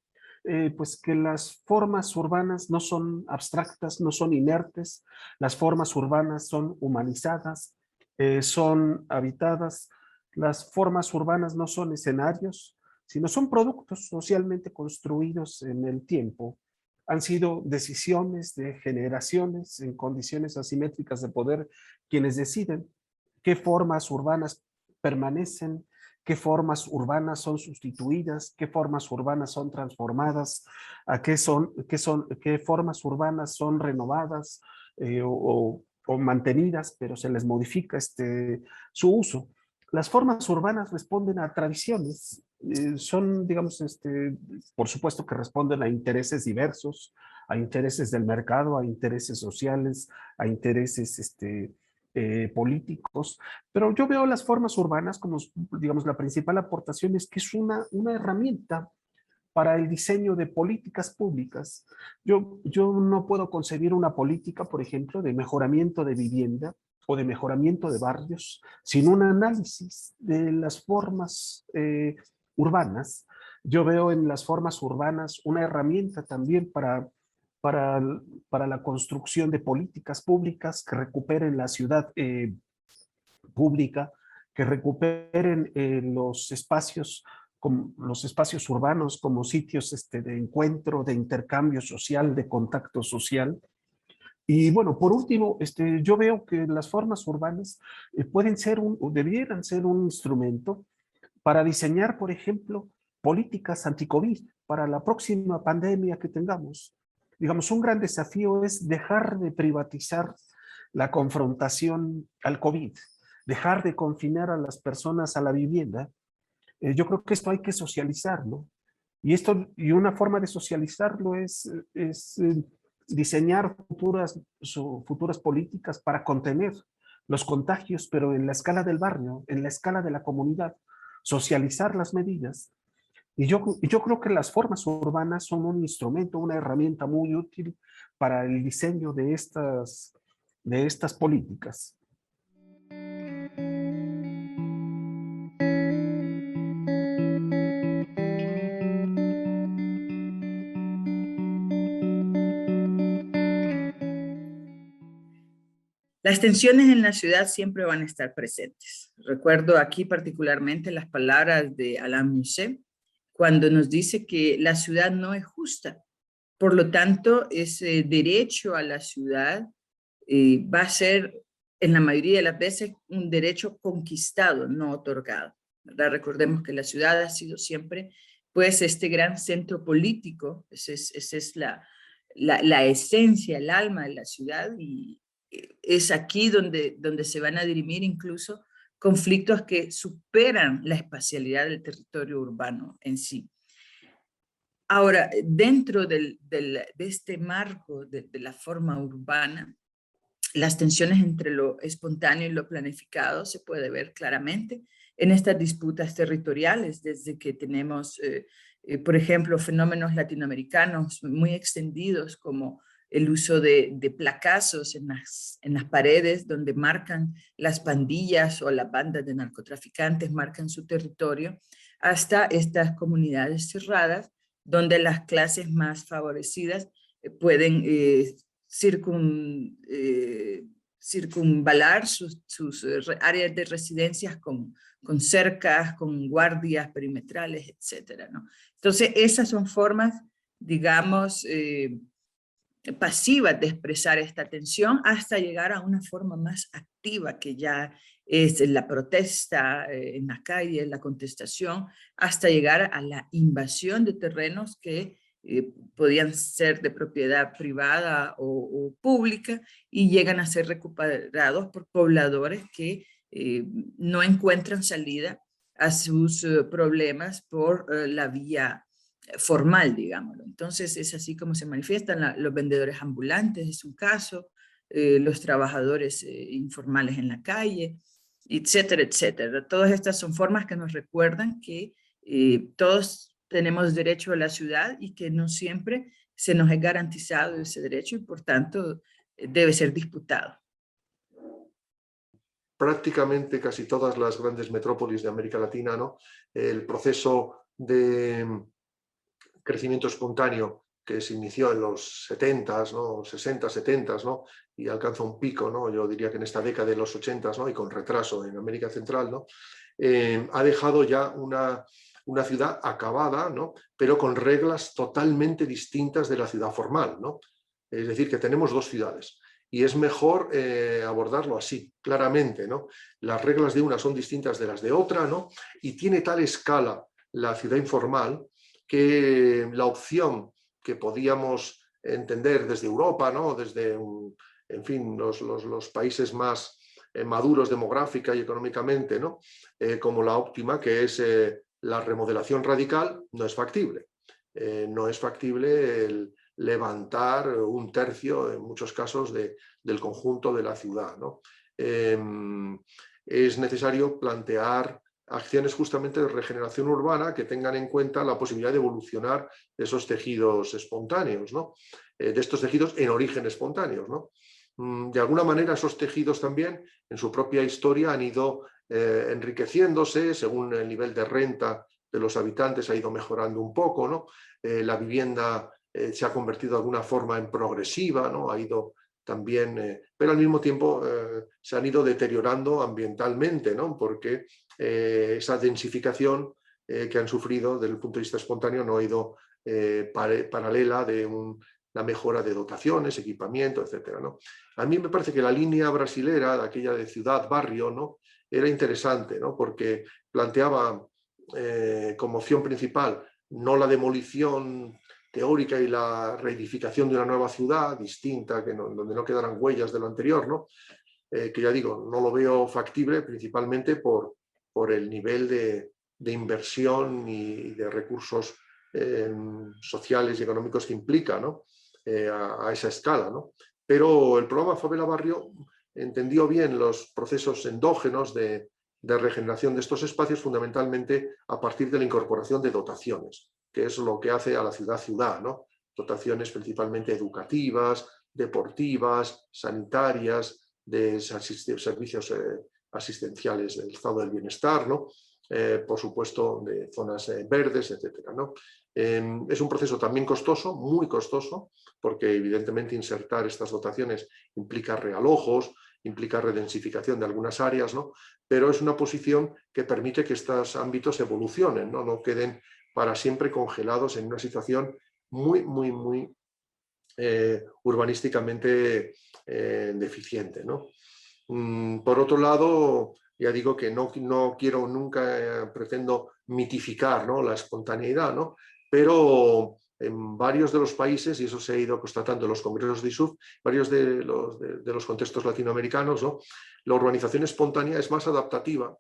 S5: pues que las formas urbanas no son abstractas, no son inertes, las formas urbanas son humanizadas, son habitadas, las formas urbanas no son escenarios, sino son productos socialmente construidos en el tiempo. Han sido decisiones de generaciones en condiciones asimétricas de poder quienes deciden qué formas urbanas permanecen, qué formas urbanas son sustituidas, qué formas urbanas son transformadas, qué formas urbanas son renovadas o mantenidas, pero se les modifica su uso. Las formas urbanas responden a tradiciones, son, digamos, por supuesto que responden a intereses diversos, a intereses del mercado, a intereses sociales, a intereses políticos, pero yo veo las formas urbanas como, digamos, la principal aportación es que es una herramienta para el diseño de políticas públicas. Yo no puedo concebir una política, por ejemplo, de mejoramiento de vivienda o de mejoramiento de barrios sin un análisis de las formas urbanas. Yo veo en las formas urbanas una herramienta también para la construcción de políticas públicas que recuperen la ciudad pública, que recuperen los espacios urbanos como sitios de encuentro, de intercambio social, de contacto social. Y bueno, por último, yo veo que las formas urbanas pueden ser o debieran ser un instrumento para diseñar, por ejemplo, políticas anti-COVID para la próxima pandemia que tengamos. Digamos, un gran desafío es dejar de privatizar la confrontación al COVID, dejar de confinar a las personas a la vivienda. Yo creo que esto hay que socializarlo. Y una forma de socializarlo es diseñar futuras políticas para contener los contagios, pero en la escala del barrio, en la escala de la comunidad, socializar las medidas. Y yo creo que las formas urbanas son un instrumento, una herramienta muy útil para el diseño de estas políticas.
S1: Las tensiones en la ciudad siempre van a estar presentes. Recuerdo aquí particularmente las palabras de Alain Musset, cuando nos dice que la ciudad no es justa. Por lo tanto, ese derecho a la ciudad va a ser, en la mayoría de las veces, un derecho conquistado, no otorgado, ¿verdad? Recordemos que la ciudad ha sido siempre, pues, este gran centro político, esa es la esencia, el alma de la ciudad, y es aquí donde se van a dirimir incluso conflictos que superan la espacialidad del territorio urbano en sí. Ahora, dentro de este marco de la forma urbana, las tensiones entre lo espontáneo y lo planificado se puede ver claramente en estas disputas territoriales, desde que tenemos, por ejemplo, fenómenos latinoamericanos muy extendidos como el uso de placazos en las paredes donde marcan las pandillas o las bandas de narcotraficantes, marcan su territorio, hasta estas comunidades cerradas donde las clases más favorecidas pueden circunvalar sus áreas de residencias con cercas, con guardias perimetrales, etcétera, ¿no? Entonces, esas son formas, digamos, pasivas de expresar esta tensión hasta llegar a una forma más activa que ya es la protesta en la calle, la contestación, hasta llegar a la invasión de terrenos que podían ser de propiedad privada o pública y llegan a ser recuperados por pobladores que no encuentran salida a sus problemas por la vía formal, digámoslo. Entonces es así como se manifiestan los vendedores ambulantes, es un caso, los trabajadores informales en la calle, etcétera, etcétera. Todas estas son formas que nos recuerdan que todos tenemos derecho a la ciudad y que no siempre se nos es garantizado ese derecho y por tanto debe ser disputado.
S2: Prácticamente casi todas las grandes metrópolis de América Latina, ¿no? El proceso de crecimiento espontáneo que se inició en los 70s, ¿no? 60, 70s, ¿no? Y alcanza un pico, ¿no? Yo diría que en esta década de los 80s, ¿no? Y con retraso en América Central, ¿no? Ha dejado ya una ciudad acabada, ¿no? Pero con reglas totalmente distintas de la ciudad formal, ¿no? Es decir, que tenemos dos ciudades. Y es mejor abordarlo así, claramente, ¿no? Las reglas de una son distintas de las de otra, ¿no? Y tiene tal escala la ciudad informal que la opción que podíamos entender desde Europa, ¿no? Desde, en fin, los países más maduros demográfica y económicamente, ¿no? Como la óptima, que es la remodelación radical, no es factible. No es factible el levantar un tercio, en muchos casos, del conjunto de la ciudad, ¿no? Es necesario plantear acciones justamente de regeneración urbana que tengan en cuenta la posibilidad de evolucionar esos tejidos espontáneos, ¿no? De estos tejidos en origen espontáneos, ¿no? De alguna manera esos tejidos también en su propia historia han ido enriqueciéndose según el nivel de renta de los habitantes ha ido mejorando un poco, ¿no? La vivienda se ha convertido de alguna forma en progresiva, ¿no? Ha ido también, pero al mismo tiempo se han ido deteriorando ambientalmente, ¿no? Porque esa densificación que han sufrido desde el punto de vista espontáneo no ha ido paralela de la mejora de dotaciones, equipamiento, etcétera, ¿no? A mí me parece que la línea brasilera, aquella de ciudad-barrio, ¿no? Era interesante, ¿no? Porque planteaba como opción principal no la demolición teórica y la reedificación de una nueva ciudad distinta, donde no quedaran huellas de lo anterior, ¿no? Que ya digo, no lo veo factible principalmente por el nivel de inversión y de recursos sociales y económicos que implica, ¿no? A esa escala, ¿no? Pero el programa Favela Barrio entendió bien los procesos endógenos de regeneración de estos espacios, fundamentalmente a partir de la incorporación de dotaciones, que es lo que hace a la ciudad, ¿no? Dotaciones principalmente educativas, deportivas, sanitarias, de servicios asistenciales del estado del bienestar, ¿no? Por supuesto, de zonas verdes, etcétera, ¿no? Es un proceso también costoso, muy costoso, porque evidentemente insertar estas dotaciones implica realojos, implica redensificación de algunas áreas, ¿no? Pero es una posición que permite que estos ámbitos evolucionen, ¿no? No queden para siempre congelados en una situación muy urbanísticamente deficiente, ¿no? Por otro lado, ya digo que no quiero nunca, pretendo mitificar, ¿no? La espontaneidad, ¿no? Pero en varios de los países, y eso se ha ido constatando en los congresos de ISUF, varios de los contextos latinoamericanos, ¿no? La urbanización espontánea es más adaptativa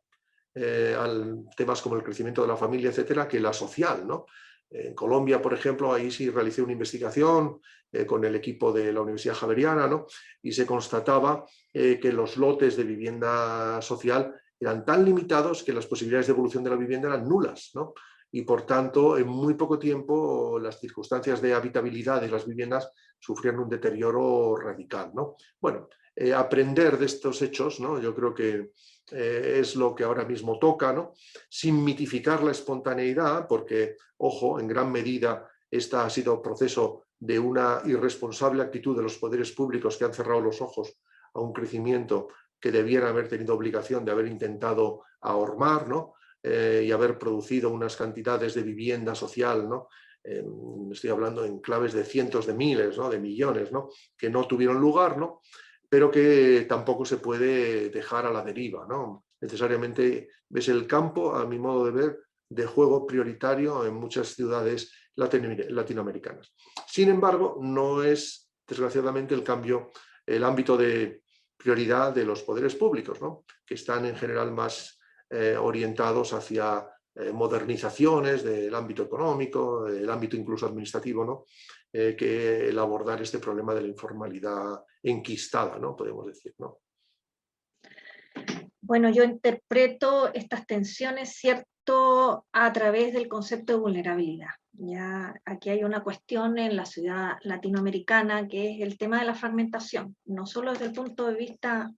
S2: a temas como el crecimiento de la familia, etcétera, que la social, ¿no? En Colombia, por ejemplo, ahí sí realicé una investigación con el equipo de la Universidad Javeriana, ¿no? Y se constataba que los lotes de vivienda social eran tan limitados que las posibilidades de evolución de la vivienda eran nulas, ¿no? Y por tanto, en muy poco tiempo, las circunstancias de habitabilidad de las viviendas sufrieron un deterioro radical, ¿no? Bueno, aprender de estos hechos, ¿no? Yo creo que es lo que ahora mismo toca, ¿no? Sin mitificar la espontaneidad, porque, ojo, en gran medida este ha sido proceso de una irresponsable actitud de los poderes públicos que han cerrado los ojos a un crecimiento que debieran haber tenido obligación de haber intentado ahormar, ¿no? Y haber producido unas cantidades de vivienda social, ¿no? Estoy hablando en claves de cientos de miles, ¿no? De millones, ¿no? Que no tuvieron lugar, ¿no? Pero que tampoco se puede dejar a la deriva, ¿no? Necesariamente ves el campo, a mi modo de ver, de juego prioritario en muchas ciudades latinoamericanas. Sin embargo, no es, desgraciadamente, el ámbito de prioridad de los poderes públicos, ¿no? Que están en general más orientados hacia modernizaciones del ámbito económico, del ámbito incluso administrativo, ¿no? Que el abordar este problema de la informalidad enquistada, ¿no? Podemos decir, ¿no?
S3: Bueno, yo interpreto estas tensiones, ¿cierto?, a través del concepto de vulnerabilidad. Ya aquí hay una cuestión en la ciudad latinoamericana que es el tema de la fragmentación, no solo desde el punto de vista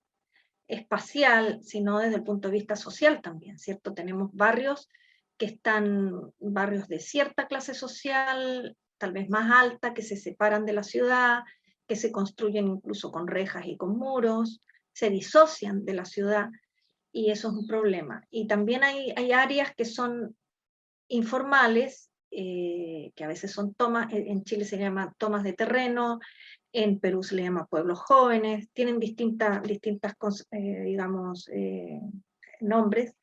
S3: espacial, sino desde el punto de vista social también, ¿cierto? Tenemos barrios que están barrios de cierta clase social, tal vez más alta, que se separan de la ciudad, que se construyen incluso con rejas y con muros, se disocian de la ciudad, y eso es un problema. Y también hay áreas que son informales, que a veces son tomas, en Chile se llama tomas de terreno, en Perú se le llama pueblos jóvenes, tienen distintas digamos, nombres,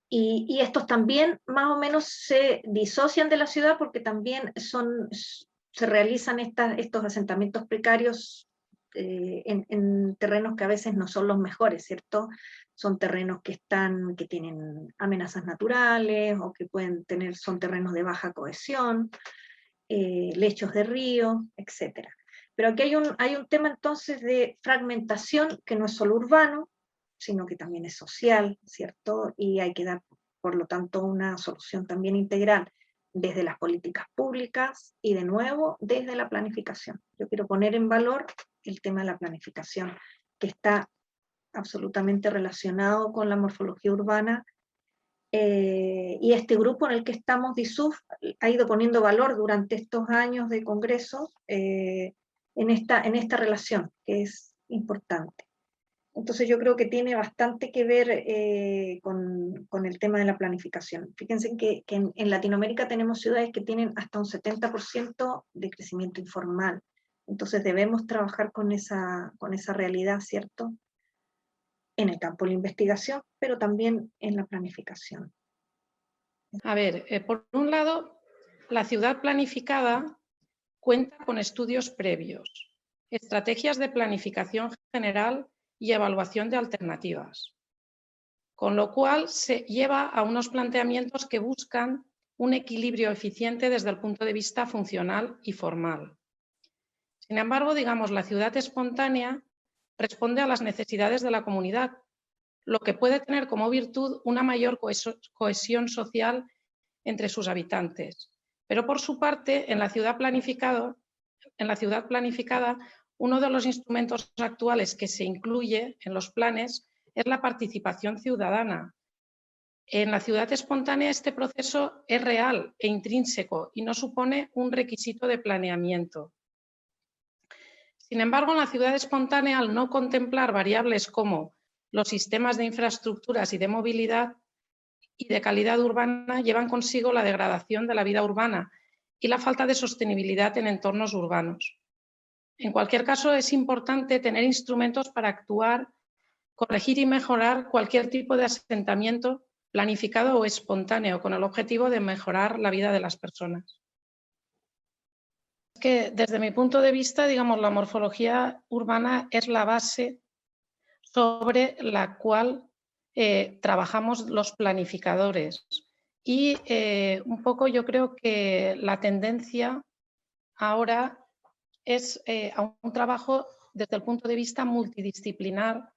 S3: y estos también más o menos se disocian de la ciudad porque también se realizan estos asentamientos precarios en terrenos que a veces no son los mejores, ¿cierto? Son terrenos que tienen amenazas naturales o que son terrenos de baja cohesión, lechos de río, etc. Pero aquí hay un tema entonces de fragmentación que no es solo urbano, sino que también es social, ¿cierto? Y hay que dar, por lo tanto, una solución también integral desde las políticas públicas y, de nuevo, desde la planificación. Yo quiero poner en valor el tema de la planificación, que está absolutamente relacionado con la morfología urbana, y este grupo en el que estamos, DISUF, ha ido poniendo valor durante estos años de congresos en esta relación, que es importante. Entonces yo creo que tiene bastante que ver con el tema de la planificación. Fíjense que en Latinoamérica tenemos ciudades que tienen hasta un 70% de crecimiento informal. Entonces debemos trabajar con esa realidad, ¿cierto? En el campo de la investigación, pero también en la planificación.
S4: A ver, por un lado, la ciudad planificada cuenta con estudios previos, estrategias de planificación general y evaluación de alternativas, con lo cual se lleva a unos planteamientos que buscan un equilibrio eficiente desde el punto de vista funcional y formal. Sin embargo, digamos, la ciudad espontánea responde a las necesidades de la comunidad, lo que puede tener como virtud una mayor cohesión social entre sus habitantes. Pero por su parte, en la ciudad planificada, uno de los instrumentos actuales que se incluye en los planes es la participación ciudadana. En la ciudad espontánea este proceso es real e intrínseco y no supone un requisito de planeamiento. Sin embargo, en la ciudad espontánea, al no contemplar variables como los sistemas de infraestructuras y de movilidad y de calidad urbana, llevan consigo la degradación de la vida urbana y la falta de sostenibilidad en entornos urbanos. En cualquier caso, es importante tener instrumentos para actuar, corregir y mejorar cualquier tipo de asentamiento planificado o espontáneo, con el objetivo de mejorar la vida de las personas. Que desde mi punto de vista, digamos, la morfología urbana es la base sobre la cual trabajamos los planificadores. Y un poco yo creo que la tendencia ahora es a un trabajo desde el punto de vista multidisciplinar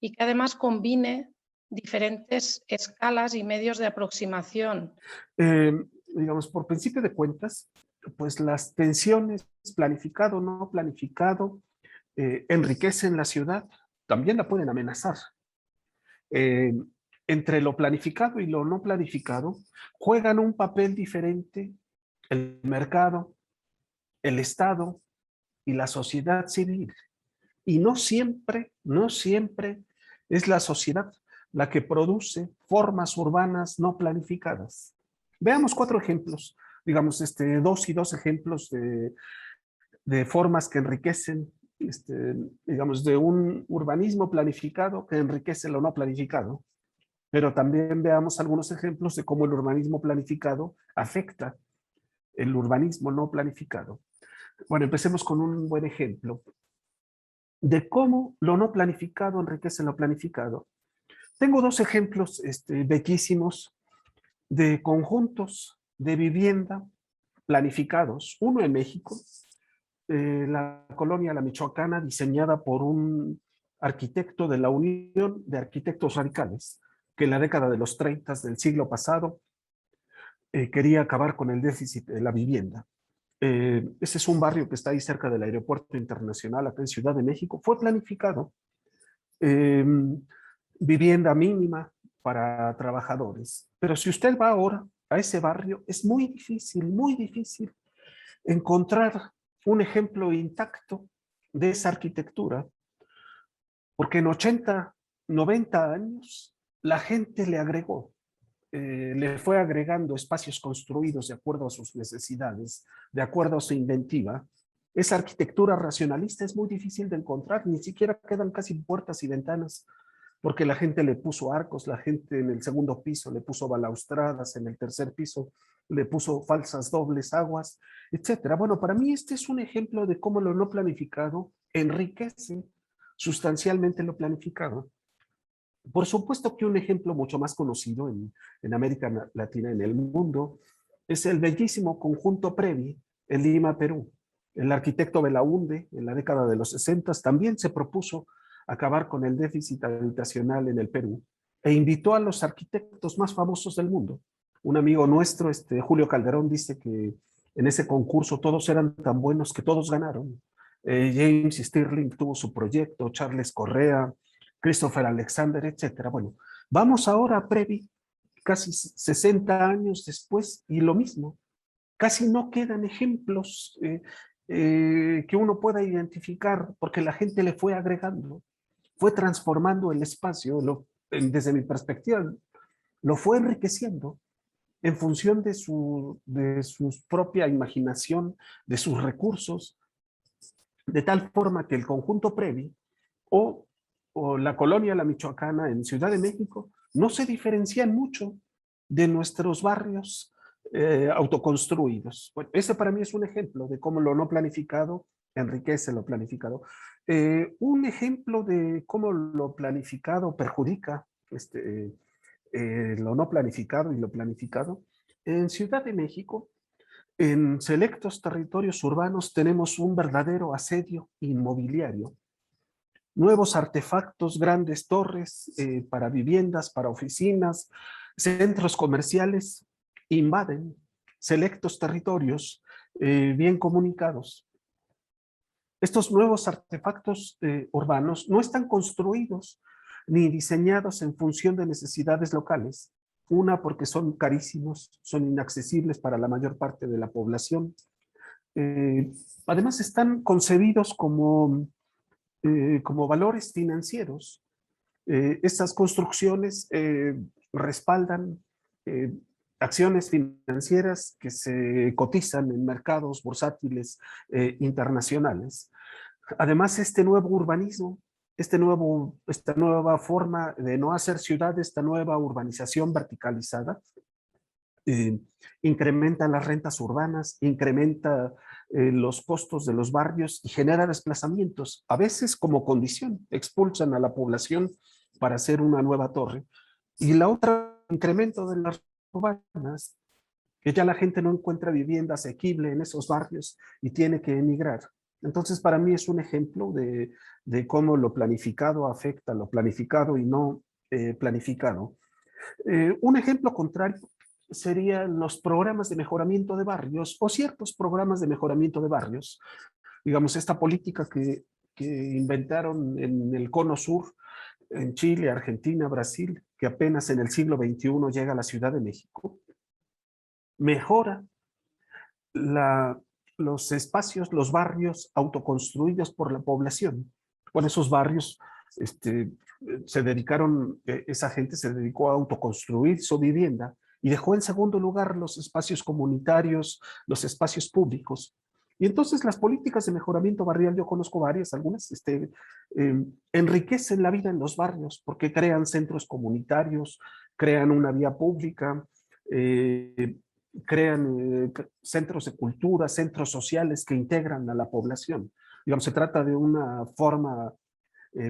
S4: y que además combine diferentes escalas y medios de aproximación.
S5: Digamos, por principio de cuentas, pues las tensiones planificado, no planificado, enriquecen la ciudad, también la pueden amenazar. Entre lo planificado y lo no planificado, juegan un papel diferente el mercado, el Estado y la sociedad civil. Y no siempre es la sociedad la que produce formas urbanas no planificadas. Veamos 4 ejemplos, digamos, dos ejemplos de formas que enriquecen, digamos, de un urbanismo planificado que enriquece lo no planificado. Pero también veamos algunos ejemplos de cómo el urbanismo planificado afecta el urbanismo no planificado. Bueno, empecemos con un buen ejemplo de cómo lo no planificado enriquece lo planificado. Tengo 2 ejemplos bellísimos de conjuntos de vivienda planificados. Uno en México, la colonia La Michoacana, diseñada por un arquitecto de la Unión de Arquitectos Radicales, que en la década de los 30 del siglo pasado quería acabar con el déficit de la vivienda. Ese es un barrio que está ahí cerca del Aeropuerto Internacional, acá en Ciudad de México. Fue planificado. Vivienda mínima para trabajadores. Pero si usted va ahora a ese barrio, es muy difícil encontrar un ejemplo intacto de esa arquitectura, porque en 80, 90 años la gente le agregó, le fue agregando espacios construidos de acuerdo a sus necesidades, de acuerdo a su inventiva. Esa arquitectura racionalista es muy difícil de encontrar, ni siquiera quedan casi puertas y ventanas, porque la gente le puso arcos, la gente en el segundo piso le puso balaustradas, en el tercer piso le puso falsas dobles aguas, etcétera. Bueno, para mí este es un ejemplo de cómo lo no planificado enriquece sustancialmente lo planificado. Por supuesto que un ejemplo mucho más conocido en América Latina, en el mundo, es el bellísimo conjunto Previ en Lima, Perú. El arquitecto Belaúnde, en la década de los 60, también se propuso acabar con el déficit habitacional en el Perú e invitó a los arquitectos más famosos del mundo. Un amigo nuestro, Julio Calderón, dice que en ese concurso todos eran tan buenos que todos ganaron. James Stirling tuvo su proyecto, Charles Correa, Christopher Alexander, etcétera. Bueno, vamos ahora a Previ, casi 60 años después, y lo mismo. Casi no quedan ejemplos que uno pueda identificar, porque la gente le fue agregando, fue transformando el espacio, desde mi perspectiva, lo fue enriqueciendo en función de su propia imaginación, de sus recursos, de tal forma que el conjunto Previ o la colonia La Michoacana en Ciudad de México no se diferencian mucho de nuestros barrios autoconstruidos. Bueno, ese para mí es un ejemplo de cómo lo no planificado enriquece lo planificado. Un ejemplo de cómo lo planificado perjudica lo no planificado y lo planificado. En Ciudad de México, en selectos territorios urbanos tenemos un verdadero asedio inmobiliario. Nuevos artefactos, grandes torres para viviendas, para oficinas, centros comerciales invaden selectos territorios bien comunicados. Estos nuevos artefactos urbanos no están construidos ni diseñados en función de necesidades locales. Una, porque son carísimos, son inaccesibles para la mayor parte de la población. Además, están concebidos como valores financieros. Estas construcciones respaldan acciones financieras que se cotizan en mercados bursátiles internacionales. Además, este nuevo urbanismo, esta nueva forma de no hacer ciudad, esta nueva urbanización verticalizada, incrementa las rentas urbanas, incrementa los costos de los barrios y genera desplazamientos. A veces como condición, expulsan a la población para hacer una nueva torre. Y la otra, incremento de las urbanas, que ya la gente no encuentra vivienda asequible en esos barrios y tiene que emigrar. Entonces, para mí es un ejemplo de cómo lo planificado afecta lo planificado y no planificado. Un ejemplo contrario serían los programas de mejoramiento de barrios o ciertos programas de mejoramiento de barrios. Digamos, esta política que inventaron en el Cono Sur, en Chile, Argentina, Brasil, que apenas en el siglo XXI llega a la Ciudad de México, mejora los espacios, los barrios autoconstruidos por la población. Bueno, esos barrios esa gente se dedicó a autoconstruir su vivienda y dejó en segundo lugar los espacios comunitarios, los espacios públicos. Y entonces las políticas de mejoramiento barrial, yo conozco varias, algunas, enriquecen la vida en los barrios porque crean centros comunitarios, crean una vía pública, crean centros de cultura, centros sociales que integran a la población. Digamos, se trata de una forma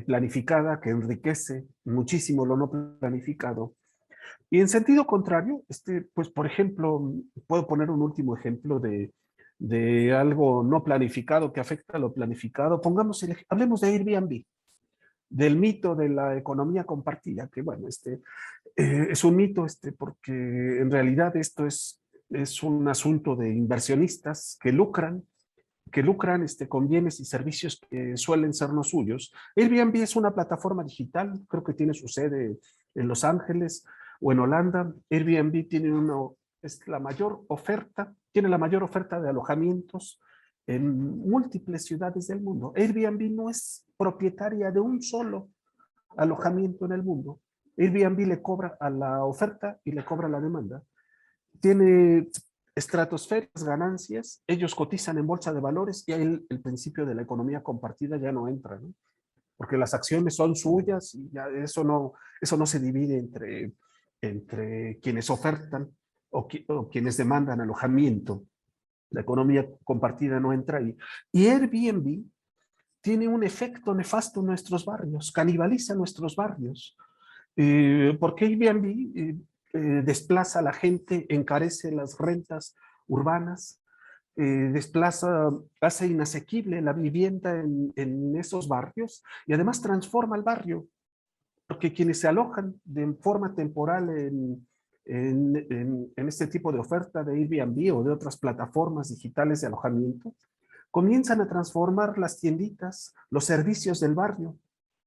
S5: planificada que enriquece muchísimo lo no planificado. Y en sentido contrario, pues por ejemplo, puedo poner un último ejemplo de algo no planificado que afecta a lo planificado. Hablemos de Airbnb, del mito de la economía compartida, que bueno, es un mito porque en realidad esto es un asunto de inversionistas que lucran que lucran con bienes y servicios que suelen ser no suyos. Airbnb es una plataforma digital, creo que tiene su sede en Los Ángeles o en Holanda. Airbnb tiene la mayor oferta, tiene la mayor oferta de alojamientos en múltiples ciudades del mundo. Airbnb no es propietaria de un solo alojamiento en el mundo. Airbnb le cobra a la oferta y le cobra a la demanda. Tiene estratosféricas ganancias, ellos cotizan en bolsa de valores y ahí el principio de la economía compartida ya no entra, ¿no? Porque las acciones son suyas y ya eso no se divide entre quienes ofertan o quienes demandan alojamiento. La economía compartida no entra ahí. Y Airbnb tiene un efecto nefasto en nuestros barrios, canibaliza nuestros barrios. Porque Airbnb desplaza a la gente, encarece las rentas urbanas, hace inasequible la vivienda en esos barrios y además transforma el barrio, porque quienes se alojan de forma temporal en este tipo de oferta de Airbnb o de otras plataformas digitales de alojamiento, comienzan a transformar las tienditas, los servicios del barrio.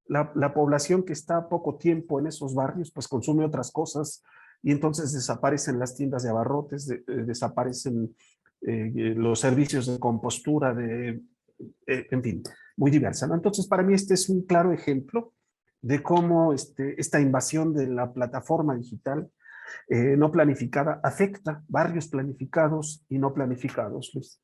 S5: La población que está poco tiempo en esos barrios, pues consume otras cosas y entonces desaparecen las tiendas de abarrotes, desaparecen los servicios de compostura, en fin, muy diversa, ¿no? Entonces, para mí este es un claro ejemplo de cómo esta invasión de la plataforma digital no planificada afecta barrios planificados y no planificados, Luis.